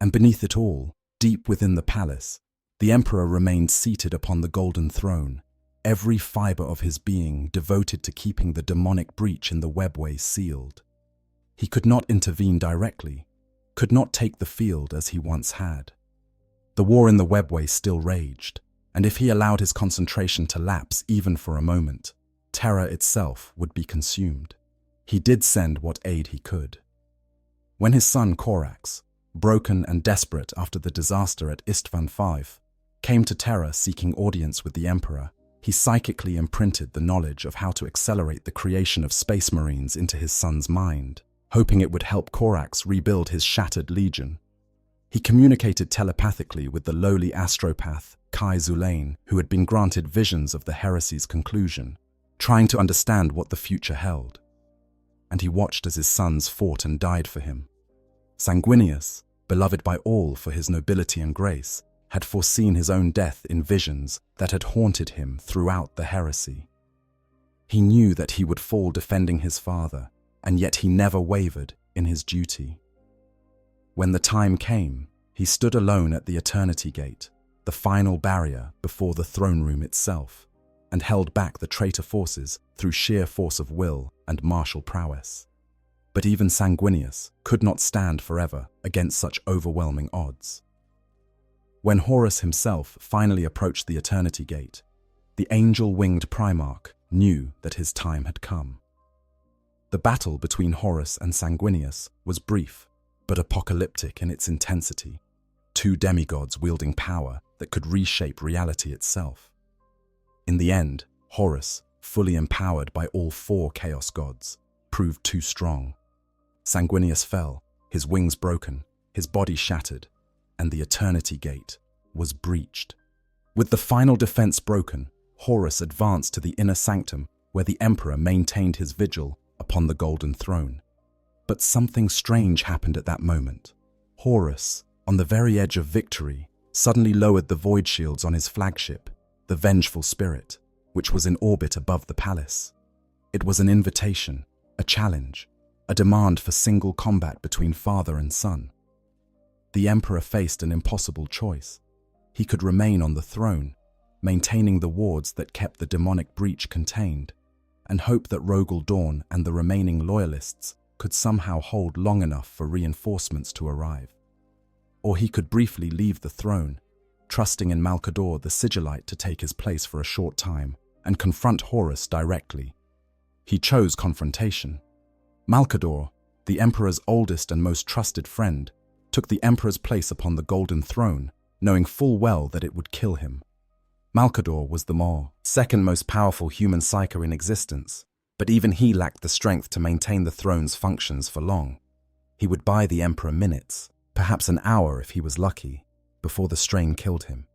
And beneath it all, deep within the palace, the Emperor remained seated upon the golden throne, every fiber of his being devoted to keeping the demonic breach in the webway sealed. He could not intervene directly, could not take the field as he once had. The war in the webway still raged, and if he allowed his concentration to lapse even for a moment, Terra itself would be consumed. He did send what aid he could. When his son Korax, broken and desperate after the disaster at Istvan V, came to Terra seeking audience with the Emperor, he psychically imprinted the knowledge of how to accelerate the creation of Space Marines into his son's mind, hoping it would help Korax rebuild his shattered legion. He communicated telepathically with the lowly astropath Kai Zulain, who had been granted visions of the heresy's conclusion, trying to understand what the future held. And he watched as his sons fought and died for him. Sanguinius, beloved by all for his nobility and grace, had foreseen his own death in visions that had haunted him throughout the heresy. He knew that he would fall defending his father, and yet he never wavered in his duty. When the time came, he stood alone at the Eternity Gate, the final barrier before the throne room itself, and held back the traitor forces through sheer force of will and martial prowess. But even Sanguinius could not stand forever against such overwhelming odds. When Horus himself finally approached the Eternity Gate, the angel-winged Primarch knew that his time had come. The battle between Horus and Sanguinius was brief, but apocalyptic in its intensity. 2 demigods wielding power that could reshape reality itself. In the end, Horus, fully empowered by all 4 Chaos gods, proved too strong. Sanguinius fell, his wings broken, his body shattered, and the Eternity Gate was breached. With the final defense broken, Horus advanced to the inner sanctum where the Emperor maintained his vigil upon the Golden Throne. But something strange happened at that moment. Horus, on the very edge of victory, suddenly lowered the void shields on his flagship, the Vengeful Spirit, which was in orbit above the palace. It was an invitation, a challenge, a demand for single combat between father and son. The Emperor faced an impossible choice. He could remain on the throne, maintaining the wards that kept the demonic breach contained, and hope that Rogel Dawn and the remaining loyalists could somehow hold long enough for reinforcements to arrive. or he could briefly leave the throne, trusting in Malcador the Sigillite to take his place for a short time and confront Horus directly. He chose confrontation. Malcador, the Emperor's oldest and most trusted friend, took the Emperor's place upon the Golden Throne, knowing full well that it would kill him. Malcador was the second most powerful human psycho in existence, but even he lacked the strength to maintain the throne's functions for long. He would buy the Emperor minutes, perhaps an hour if he was lucky, before the strain killed him.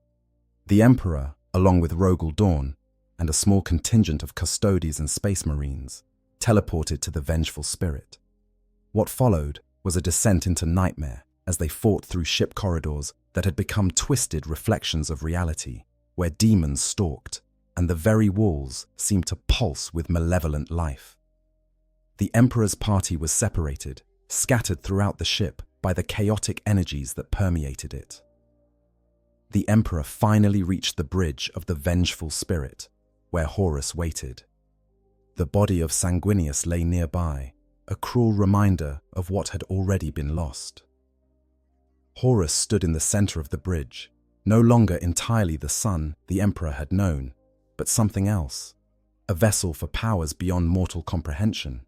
The Emperor, along with Rogel Dawn and a small contingent of custodies and space marines, teleported to the vengeful spirit. What followed was a descent into nightmare as they fought through ship corridors that had become twisted reflections of reality, where demons stalked and the very walls seemed to pulse with malevolent life. The Emperor's party was separated, scattered throughout the ship by the chaotic energies that permeated it. The Emperor finally reached the bridge of the vengeful spirit, where Horus waited. The body of Sanguinius lay nearby, a cruel reminder of what had already been lost. Horus stood in the center of the bridge, no longer entirely the son the Emperor had known, but something else, a vessel for powers beyond mortal comprehension.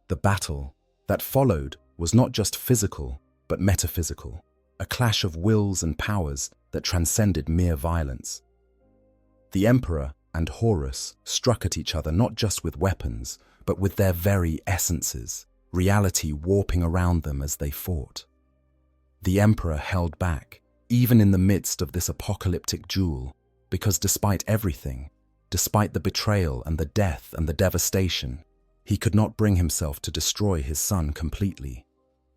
The battle that followed was not just physical, but metaphysical, a clash of wills and powers that transcended mere violence. The Emperor and Horus struck at each other not just with weapons, but with their very essences, reality warping around them as they fought. The Emperor held back, even in the midst of this apocalyptic duel, because despite everything, despite the betrayal and the death and the devastation, he could not bring himself to destroy his son completely.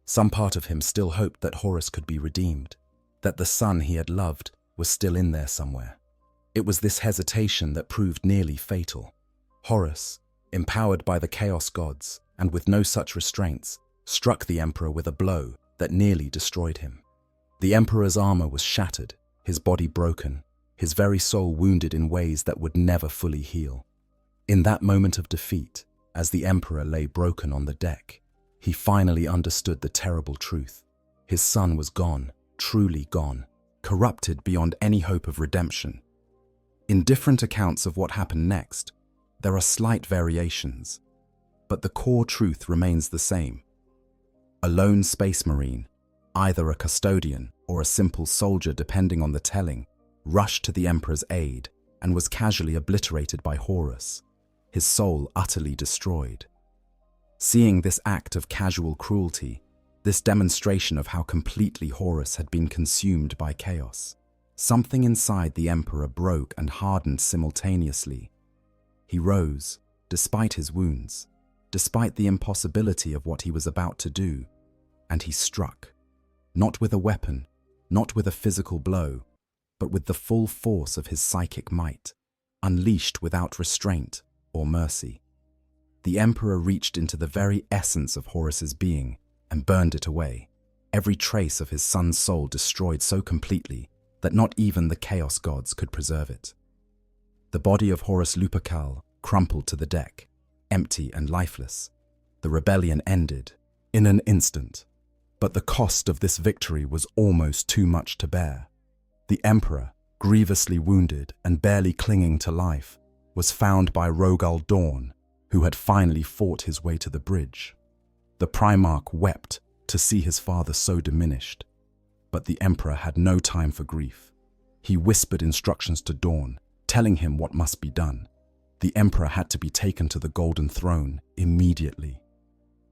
Some part of him still hoped that Horus could be redeemed, that the son he had loved was still in there somewhere. It was this hesitation that proved nearly fatal. Horus, empowered by the Chaos Gods and with no such restraints, struck the Emperor with a blow that nearly destroyed him. The Emperor's armor was shattered, his body broken, his very soul wounded in ways that would never fully heal. In that moment of defeat, as the Emperor lay broken on the deck, he finally understood the terrible truth. His son was gone, truly gone, corrupted beyond any hope of redemption. In different accounts of what happened next, there are slight variations, but the core truth remains the same. A lone space marine, either a custodian or a simple soldier depending on the telling, rushed to the Emperor's aid and was casually obliterated by Horus, his soul utterly destroyed. Seeing this act of casual cruelty, this demonstration of how completely Horus had been consumed by chaos, something inside the Emperor broke and hardened simultaneously. He rose, despite his wounds, despite the impossibility of what he was about to do, and he struck, not with a weapon, not with a physical blow, but with the full force of his psychic might, unleashed without restraint or mercy. The Emperor reached into the very essence of Horus's being and burned it away, every trace of his son's soul destroyed so completely that not even the Chaos Gods could preserve it. The body of Horus Lupercal crumpled to the deck, empty and lifeless. The rebellion ended in an instant, but the cost of this victory was almost too much to bear. The Emperor, grievously wounded and barely clinging to life, was found by Rogel Dawn, who had finally fought his way to the bridge. The Primarch wept to see his father so diminished, but the Emperor had no time for grief. He whispered instructions to Dawn, telling him what must be done. The Emperor had to be taken to the Golden Throne immediately.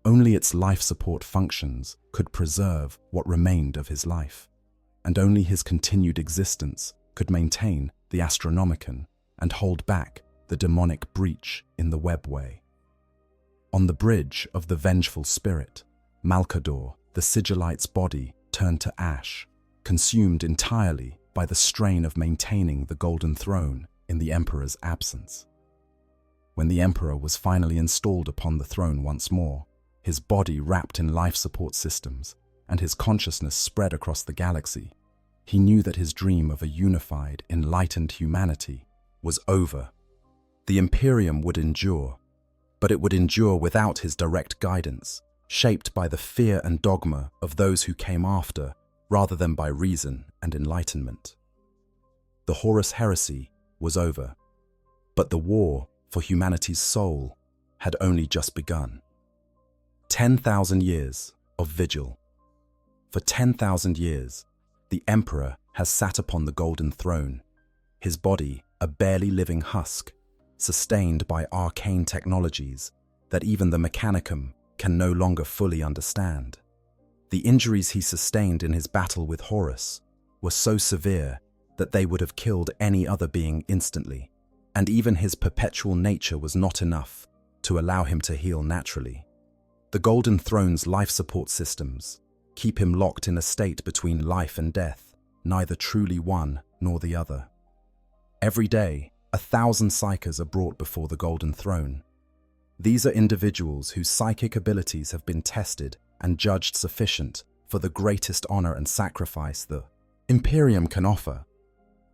Only its life support functions could preserve what remained of his life, and only his continued existence could maintain the Astronomicon and hold back the demonic breach in the webway. On the bridge of the vengeful spirit, Malcador, the Sigillite's body, turned to ash, consumed entirely by the strain of maintaining the Golden Throne in the Emperor's absence. When the Emperor was finally installed upon the throne once more, his body wrapped in life support systems and his consciousness spread across the galaxy, he knew that his dream of a unified, enlightened humanity was over. The Imperium would endure, but it would endure without his direct guidance, shaped by the fear and dogma of those who came after rather than by reason and enlightenment. The Horus heresy was over, but the war for humanity's soul had only just begun. 10,000 years of vigil. For 10,000 years, the Emperor has sat upon the golden throne, his body a barely living husk, sustained by arcane technologies that even the Mechanicum can no longer fully understand. The injuries he sustained in his battle with Horus were so severe that they would have killed any other being instantly, and even his perpetual nature was not enough to allow him to heal naturally. The Golden Throne's life support systems keep him locked in a state between life and death, neither truly one nor the other. Every day, 1,000 psychers are brought before the Golden Throne. These are individuals whose psychic abilities have been tested and judged sufficient for the greatest honor and sacrifice the Imperium can offer.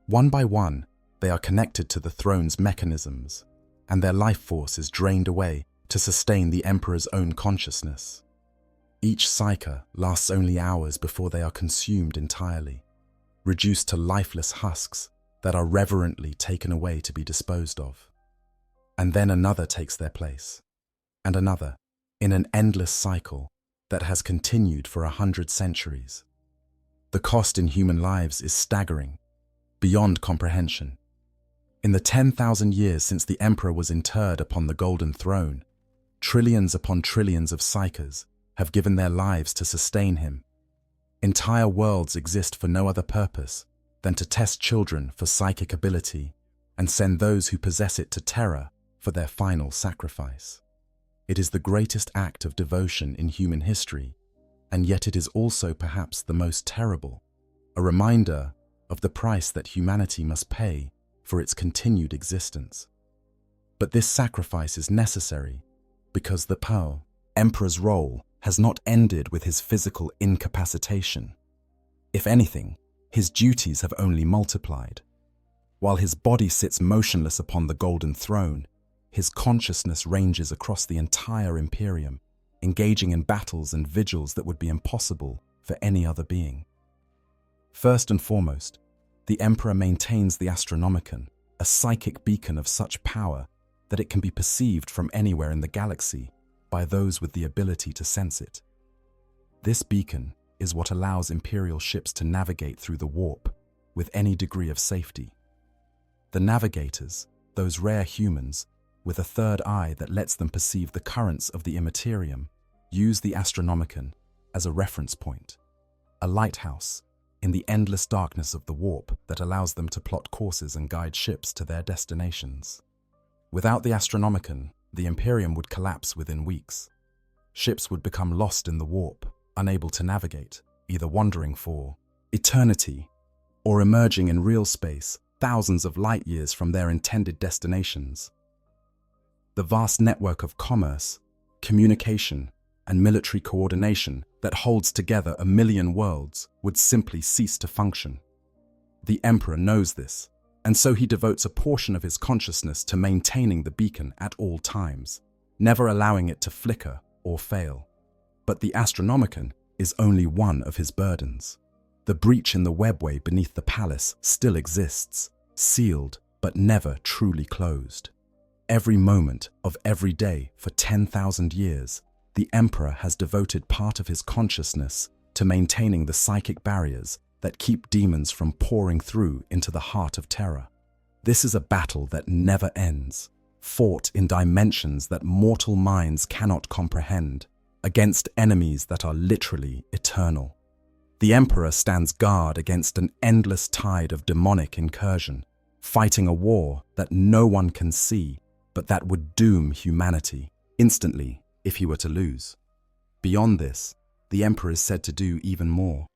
One by one, they are connected to the throne's mechanisms, and their life force is drained away to sustain the Emperor's own consciousness. Each psyker lasts only hours before they are consumed entirely, reduced to lifeless husks that are reverently taken away to be disposed of. And then another takes their place, and another, in an endless cycle that has continued for 100 centuries. The cost in human lives is staggering, beyond comprehension. In the 10,000 years since the Emperor was interred upon the Golden Throne, trillions upon trillions of psychers have given their lives to sustain him. Entire worlds exist for no other purpose than to test children for psychic ability and send those who possess it to terror for their final sacrifice. It is the greatest act of devotion in human history, and yet it is also perhaps the most terrible, a reminder of the price that humanity must pay for its continued existence. But this sacrifice is necessary because the Emperor's role has not ended with his physical incapacitation. If anything, his duties have only multiplied. While his body sits motionless upon the Golden Throne, his consciousness ranges across the entire Imperium, engaging in battles and vigils that would be impossible for any other being. First and foremost, the Emperor maintains the Astronomicon, a psychic beacon of such power that it can be perceived from anywhere in the galaxy by those with the ability to sense it. This beacon is what allows Imperial ships to navigate through the warp with any degree of safety. The navigators, those rare humans with a third eye that lets them perceive the currents of the immaterium, use the Astronomicon as a reference point, a lighthouse in the endless darkness of the warp that allows them to plot courses and guide ships to their destinations. Without the Astronomicon, the Imperium would collapse within weeks. Ships would become lost in the warp, unable to navigate, either wandering for eternity or emerging in real space thousands of light years from their intended destinations. The vast network of commerce, communication, and military coordination that holds together 1,000,000 worlds would simply cease to function. The Emperor knows this, and so he devotes a portion of his consciousness to maintaining the beacon at all times, never allowing it to flicker or fail. But the Astronomicon is only one of his burdens. The breach in the webway beneath the palace still exists, sealed but never truly closed. Every moment of every day for 10,000 years, the Emperor has devoted part of his consciousness to maintaining the psychic barriers that keep demons from pouring through into the heart of terror. This is a battle that never ends, fought in dimensions that mortal minds cannot comprehend, against enemies that are literally eternal. The Emperor stands guard against an endless tide of demonic incursion, fighting a war that no one can see, but that would doom humanity instantly if he were to lose. Beyond this, the Emperor is said to do even more.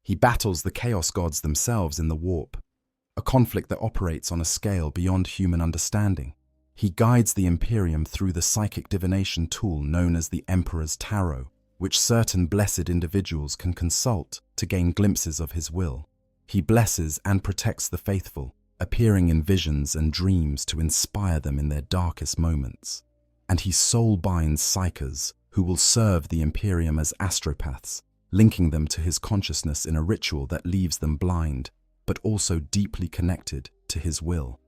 He battles the Chaos Gods themselves in the warp, a conflict that operates on a scale beyond human understanding. He guides the Imperium through the psychic divination tool known as the Emperor's Tarot, which certain blessed individuals can consult to gain glimpses of his will. He blesses and protects the faithful, appearing in visions and dreams to inspire them in their darkest moments. And he soul binds psychers who will serve the Imperium as astropaths, linking them to his consciousness in a ritual that leaves them blind, but also deeply connected to his will.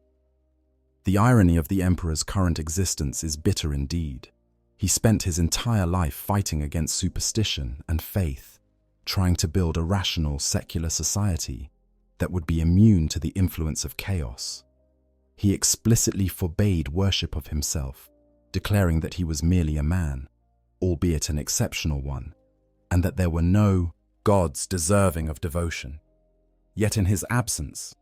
The irony of the Emperor's current existence is bitter indeed. He spent his entire life fighting against superstition and faith, trying to build a rational, secular society that would be immune to the influence of chaos. He explicitly forbade worship of himself, declaring that he was merely a man, albeit an exceptional one, and that there were no gods deserving of devotion. Yet in his absence,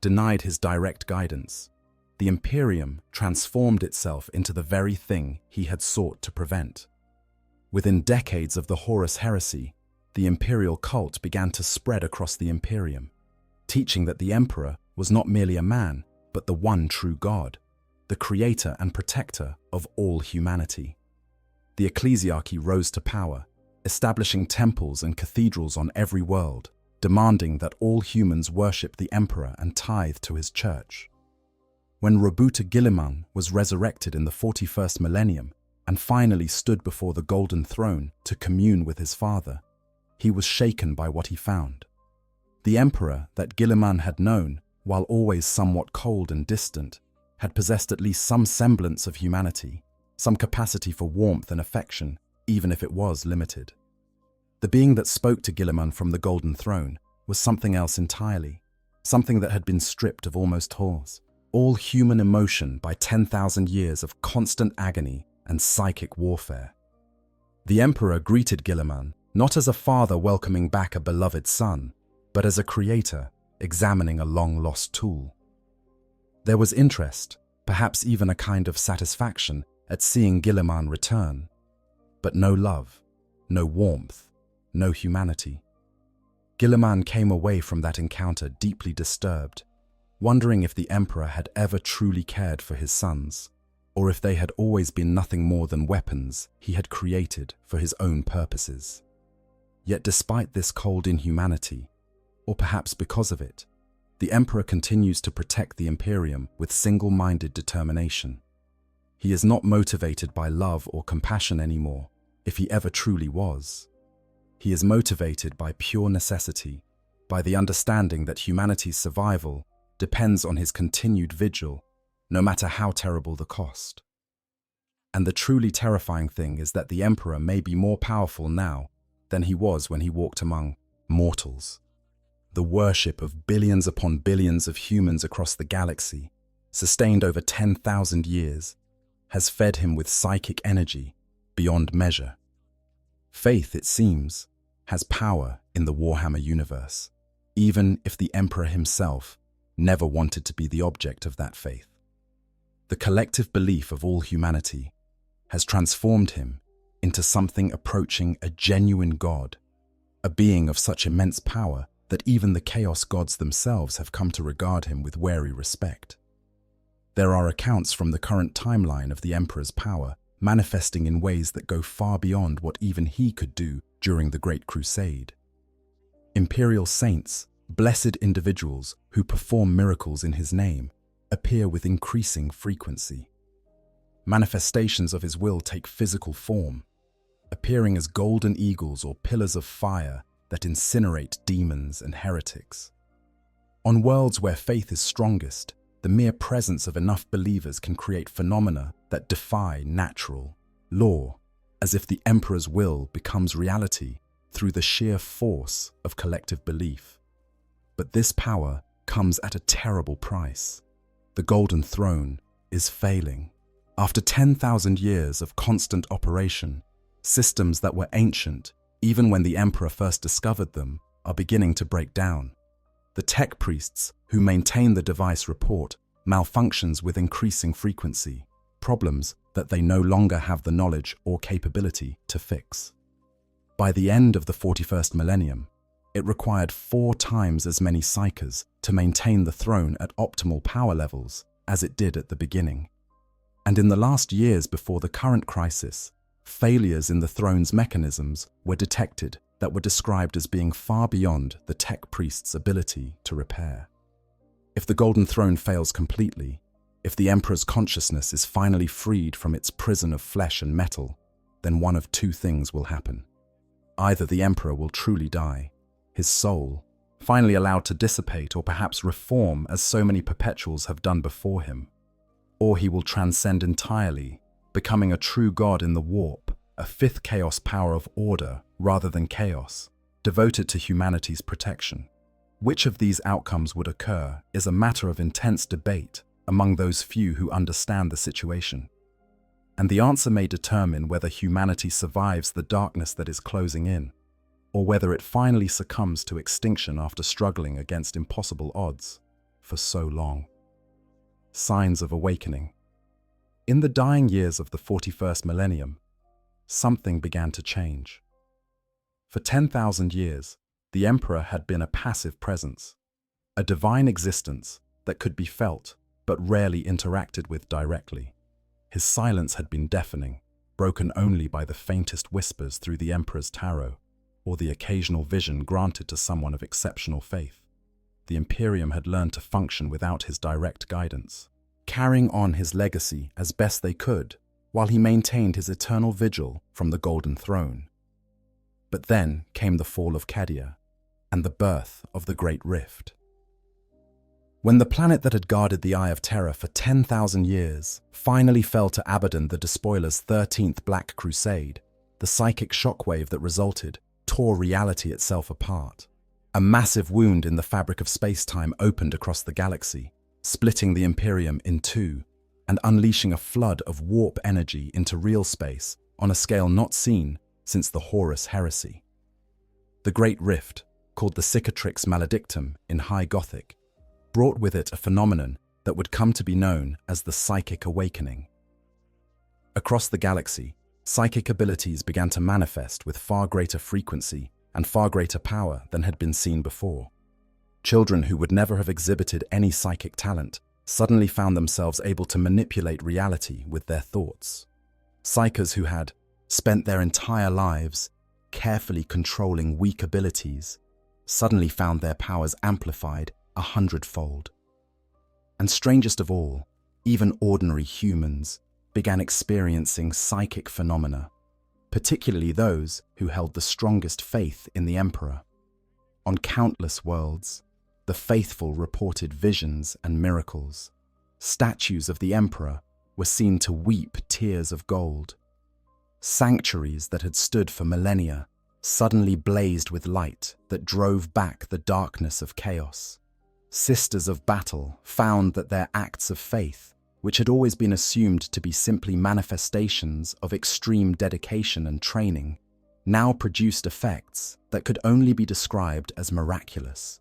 denied his direct guidance, the Imperium transformed itself into the very thing he had sought to prevent. Within decades of the Horus heresy, the imperial cult began to spread across the Imperium, teaching that the Emperor was not merely a man, but the one true God, the creator and protector of all humanity. The ecclesiarchy rose to power, establishing temples and cathedrals on every world, demanding that all humans worship the Emperor and tithe to his church. When Robuta Guilliman was resurrected in the 41st millennium and finally stood before the Golden Throne to commune with his father, he was shaken by what he found. The Emperor that Guilliman had known, while always somewhat cold and distant, had possessed at least some semblance of humanity, some capacity for warmth and affection, even if it was limited. The being that spoke to Guilliman from the Golden Throne was something else entirely, something that had been stripped of almost all human emotion by 10,000 years of constant agony and psychic warfare. The Emperor greeted Guilliman not as a father welcoming back a beloved son, but as a creator examining a long-lost tool. There was interest, perhaps even a kind of satisfaction, at seeing Guilliman return, but no love, no warmth, no humanity. Guilliman came away from that encounter deeply disturbed, wondering if the Emperor had ever truly cared for his sons, or if they had always been nothing more than weapons he had created for his own purposes. Yet despite this cold inhumanity, or perhaps because of it, the Emperor continues to protect the Imperium with single-minded determination. He is not motivated by love or compassion anymore, if he ever truly was. He is motivated by pure necessity, by the understanding that humanity's survival depends on his continued vigil, no matter how terrible the cost. And the truly terrifying thing is that the Emperor may be more powerful now than he was when he walked among mortals. The worship of billions upon billions of humans across the galaxy, sustained over 10,000 years, has fed him with psychic energy beyond measure. Faith, it seems, has power in the Warhammer universe, even if the Emperor himself never wanted to be the object of that faith. The collective belief of all humanity has transformed him into something approaching a genuine god, a being of such immense power that even the chaos gods themselves have come to regard him with wary respect. There are accounts from the current timeline of the Emperor's power manifesting in ways that go far beyond what even he could do during the Great Crusade. Imperial saints, blessed individuals who perform miracles in his name, appear with increasing frequency. Manifestations of his will take physical form, appearing as golden eagles or pillars of fire that incinerate demons and heretics. On worlds where faith is strongest, the mere presence of enough believers can create phenomena that defy natural law, as if the Emperor's will becomes reality through the sheer force of collective belief. But this power comes at a terrible price. The Golden Throne is failing. After 10,000 years of constant operation, systems that were ancient, even when the Emperor first discovered them, are beginning to break down. The tech priests who maintain the device report malfunctions with increasing frequency, problems that they no longer have the knowledge or capability to fix. By the end of the 41st millennium, it required 4 times as many psychers to maintain the throne at optimal power levels as it did at the beginning. And in the last years before the current crisis, failures in the throne's mechanisms were detected that were described as being far beyond the tech priest's ability to repair. If the Golden Throne fails completely, if the Emperor's consciousness is finally freed from its prison of flesh and metal, then one of 2 things will happen. Either the emperor will truly die, his soul, finally allowed to dissipate or perhaps reform as so many perpetuals have done before him, or he will transcend entirely, becoming a true god in the warp, a fifth chaos power of order rather than chaos, devoted to humanity's protection. Which of these outcomes would occur is a matter of intense debate among those few who understand the situation. And the answer may determine whether humanity survives the darkness that is closing in, or whether it finally succumbs to extinction after struggling against impossible odds for so long. Signs of awakening. In the dying years of the 41st millennium, something began to change. For 10,000 years, the emperor had been a passive presence, a divine existence that could be felt but rarely interacted with directly. His silence had been deafening, broken only by the faintest whispers through the emperor's tarot, or the occasional vision granted to someone of exceptional faith. The Imperium had learned to function without his direct guidance, carrying on his legacy as best they could, while he maintained his eternal vigil from the Golden Throne. But then came the fall of Cadia, and the birth of the Great Rift. When the planet that had guarded the Eye of Terror for 10,000 years finally fell to Abaddon the Despoiler's 13th Black Crusade, the psychic shockwave that resulted tore reality itself apart. A massive wound in the fabric of space-time opened across the galaxy, splitting the Imperium in two and unleashing a flood of warp energy into real space on a scale not seen since the Horus Heresy. The Great Rift, called the Cicatrix Maledictum in High Gothic, brought with it a phenomenon that would come to be known as the Psychic Awakening. Across the galaxy, psychic abilities began to manifest with far greater frequency and far greater power than had been seen before. Children who would never have exhibited any psychic talent suddenly found themselves able to manipulate reality with their thoughts. Psychers who had spent their entire lives carefully controlling weak abilities suddenly found their powers amplified 100-fold. And strangest of all, even ordinary humans began experiencing psychic phenomena, particularly those who held the strongest faith in the Emperor. On countless worlds, the faithful reported visions and miracles. Statues of the Emperor were seen to weep tears of gold. Sanctuaries that had stood for millennia suddenly blazed with light that drove back the darkness of chaos. Sisters of battle found that their acts of faith, which had always been assumed to be simply manifestations of extreme dedication and training, now produced effects that could only be described as miraculous.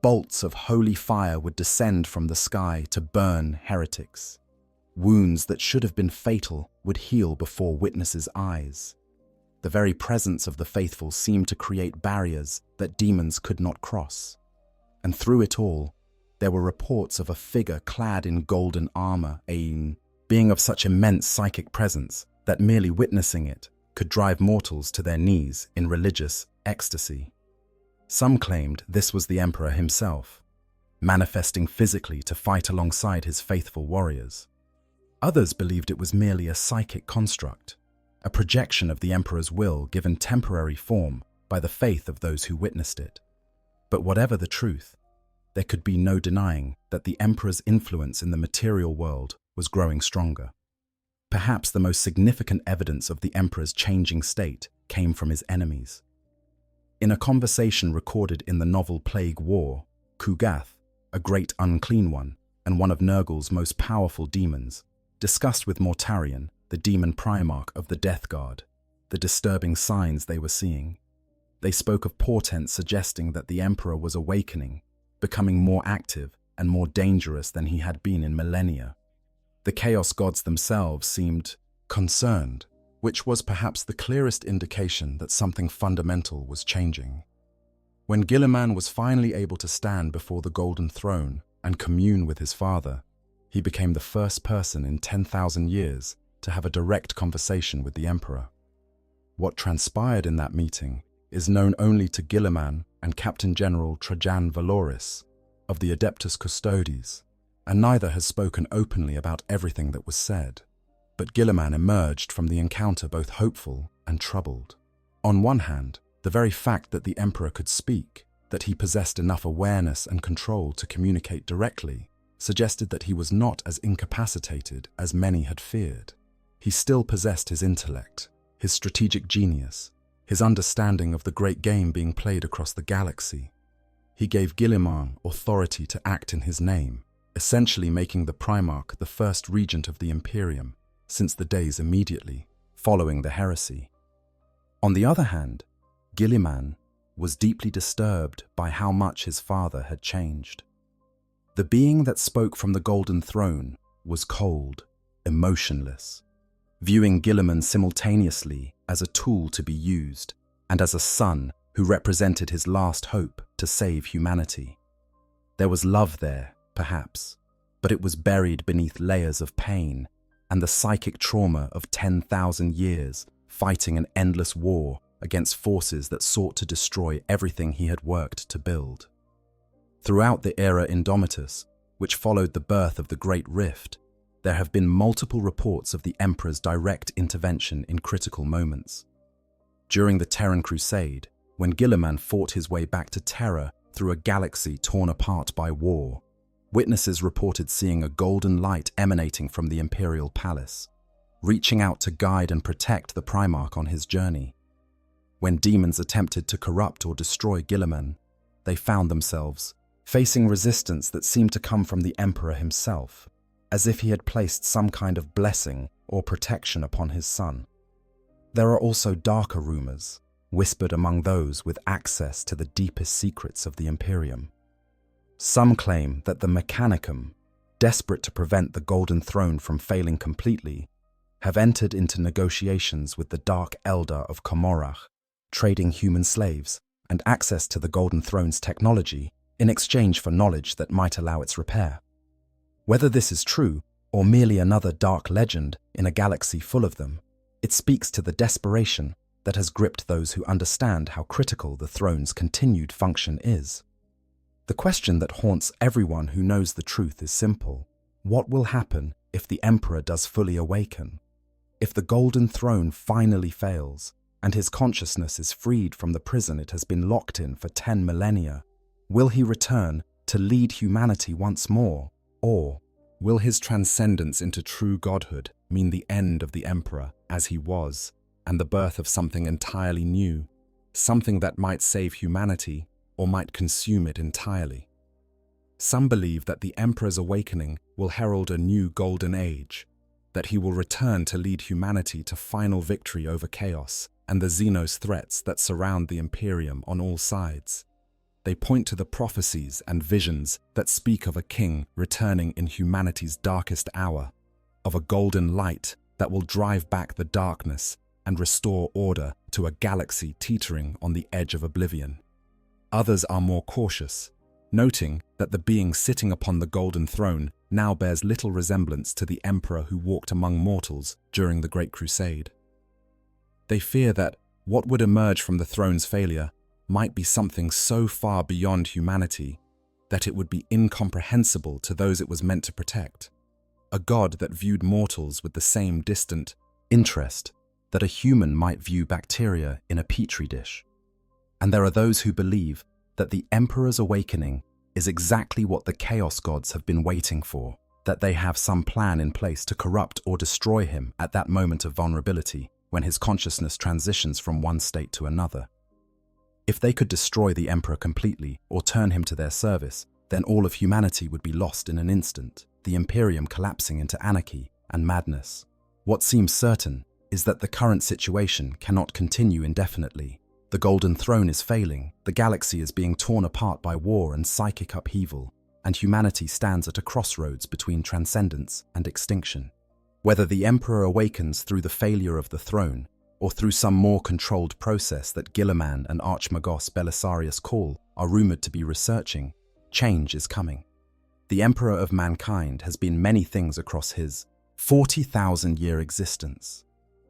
Bolts of holy fire would descend from the sky to burn heretics. Wounds that should have been fatal would heal before witnesses' eyes. The very presence of the faithful seemed to create barriers that demons could not cross. And through it all, there were reports of a figure clad in golden armor, a being of such immense psychic presence that merely witnessing it could drive mortals to their knees in religious ecstasy. Some claimed this was the Emperor himself, manifesting physically to fight alongside his faithful warriors. Others believed it was merely a psychic construct, a projection of the Emperor's will given temporary form by the faith of those who witnessed it. But whatever the truth, there could be no denying that the Emperor's influence in the material world was growing stronger. Perhaps the most significant evidence of the Emperor's changing state came from his enemies. In a conversation recorded in the novel Plague War, Kugath, a great unclean one and one of Nurgle's most powerful demons, discussed with Mortarion, the demon primarch of the Death Guard, the disturbing signs they were seeing. They spoke of portents suggesting that the Emperor was awakening, becoming more active and more dangerous than he had been in millennia. The Chaos Gods themselves seemed concerned, which was perhaps the clearest indication that something fundamental was changing. When Guilliman was finally able to stand before the Golden Throne and commune with his father, he became the first person in 10,000 years to have a direct conversation with the Emperor. What transpired in that meeting is known only to Guilliman and Captain General Trajan Valoris of the Adeptus Custodes, and neither has spoken openly about everything that was said. But Guilliman emerged from the encounter both hopeful and troubled. On one hand, The very fact that the emperor could speak, that he possessed enough awareness and control to communicate directly, suggested that he was not as incapacitated as many had feared. He still possessed his intellect, his strategic genius, his understanding of the great game being played across the galaxy. He gave Guilliman authority to act in his name, essentially making the Primarch the first regent of the Imperium since the days immediately following the heresy. On the other hand, Guilliman was deeply disturbed by how much his father had changed. The being that spoke from the Golden Throne was cold, emotionless, viewing Guilliman simultaneously as a tool to be used and as a son who represented his last hope to save humanity. There was love there, perhaps, but it was buried beneath layers of pain and the psychic trauma of 10,000 years fighting an endless war against forces that sought to destroy everything he had worked to build. Throughout the era Indomitus, which followed the birth of the Great Rift, there have been multiple reports of the Emperor's direct intervention in critical moments. During the Terran Crusade, when Guilliman fought his way back to Terra through a galaxy torn apart by war, witnesses reported seeing a golden light emanating from the Imperial Palace, reaching out to guide and protect the Primarch on his journey. When demons attempted to corrupt or destroy Guilliman, they found themselves facing resistance that seemed to come from the Emperor himself, as if he had placed some kind of blessing or protection upon his son. There are also darker rumors, whispered among those with access to the deepest secrets of the Imperium. Some claim that the Mechanicum, desperate to prevent the Golden Throne from failing completely, have entered into negotiations with the Dark Elder of Komorach, trading human slaves and access to the Golden Throne's technology in exchange for knowledge that might allow its repair. Whether this is true or merely another dark legend in a galaxy full of them, it speaks to the desperation that has gripped those who understand how critical the throne's continued function is. The question that haunts everyone who knows the truth is simple. What will happen if the Emperor does fully awaken? If the Golden Throne finally fails, and his consciousness is freed from the prison it has been locked in for 10 millennia, will he return to lead humanity once more? Or will his transcendence into true godhood mean the end of the Emperor as he was, and the birth of something entirely new, something that might save humanity or might consume it entirely? Some believe that the Emperor's awakening will herald a new golden age, that he will return to lead humanity to final victory over chaos and the Xenos threats that surround the Imperium on all sides. They point to the prophecies and visions that speak of a king returning in humanity's darkest hour, of a golden light that will drive back the darkness and restore order to a galaxy teetering on the edge of oblivion. Others are more cautious, noting that the being sitting upon the Golden Throne now bears little resemblance to the Emperor who walked among mortals during the Great Crusade. They fear that what would emerge from the throne's failure might be something so far beyond humanity that it would be incomprehensible to those it was meant to protect. A god that viewed mortals with the same distant interest that a human might view bacteria in a petri dish. And there are those who believe that the Emperor's awakening is exactly what the Chaos Gods have been waiting for, that they have some plan in place to corrupt or destroy him at that moment of vulnerability when his consciousness transitions from one state to another. If they could destroy the Emperor completely or turn him to their service, then all of humanity would be lost in an instant, the Imperium collapsing into anarchy and madness. What seems certain is that the current situation cannot continue indefinitely. The Golden Throne is failing, the galaxy is being torn apart by war and psychic upheaval, and humanity stands at a crossroads between transcendence and extinction. Whether the Emperor awakens through the failure of the throne, or through some more controlled process that Guilliman and Archmagos Belisarius Cawl are rumoured to be researching, change is coming. The Emperor of Mankind has been many things across his 40,000-year existence.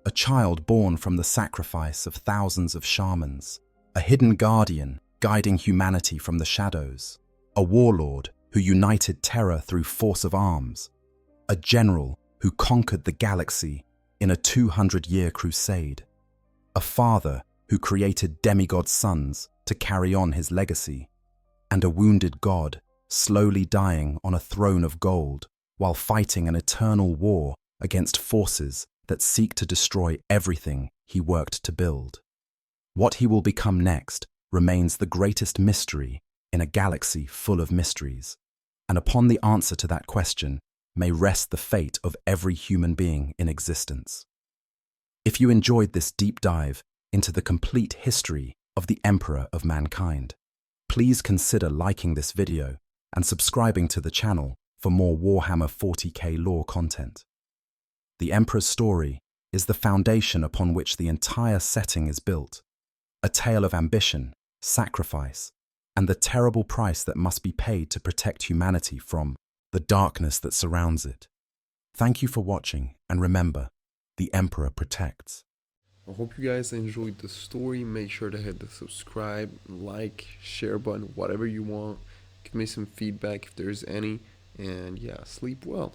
A child born from the sacrifice of thousands of shamans, a hidden guardian guiding humanity from the shadows, a warlord who united terror through force of arms, a general who conquered the galaxy in a 200-year crusade, a father who created demigod sons to carry on his legacy, and a wounded god slowly dying on a throne of gold while fighting an eternal war against forces that seek to destroy everything he worked to build. What he will become next remains the greatest mystery in a galaxy full of mysteries, and upon the answer to that question may rest the fate of every human being in existence. If you enjoyed this deep dive into the complete history of the Emperor of Mankind, please consider liking this video and subscribing to the channel for more Warhammer 40K lore content. The Emperor's story is the foundation upon which the entire setting is built, a tale of ambition, sacrifice, and the terrible price that must be paid to protect humanity from the darkness that surrounds it. Thank you for watching, and remember, the Emperor protects. I hope you guys enjoyed the story. Make sure to hit the subscribe, like, share button, whatever you want. Give me some feedback if there's any. And yeah, sleep well.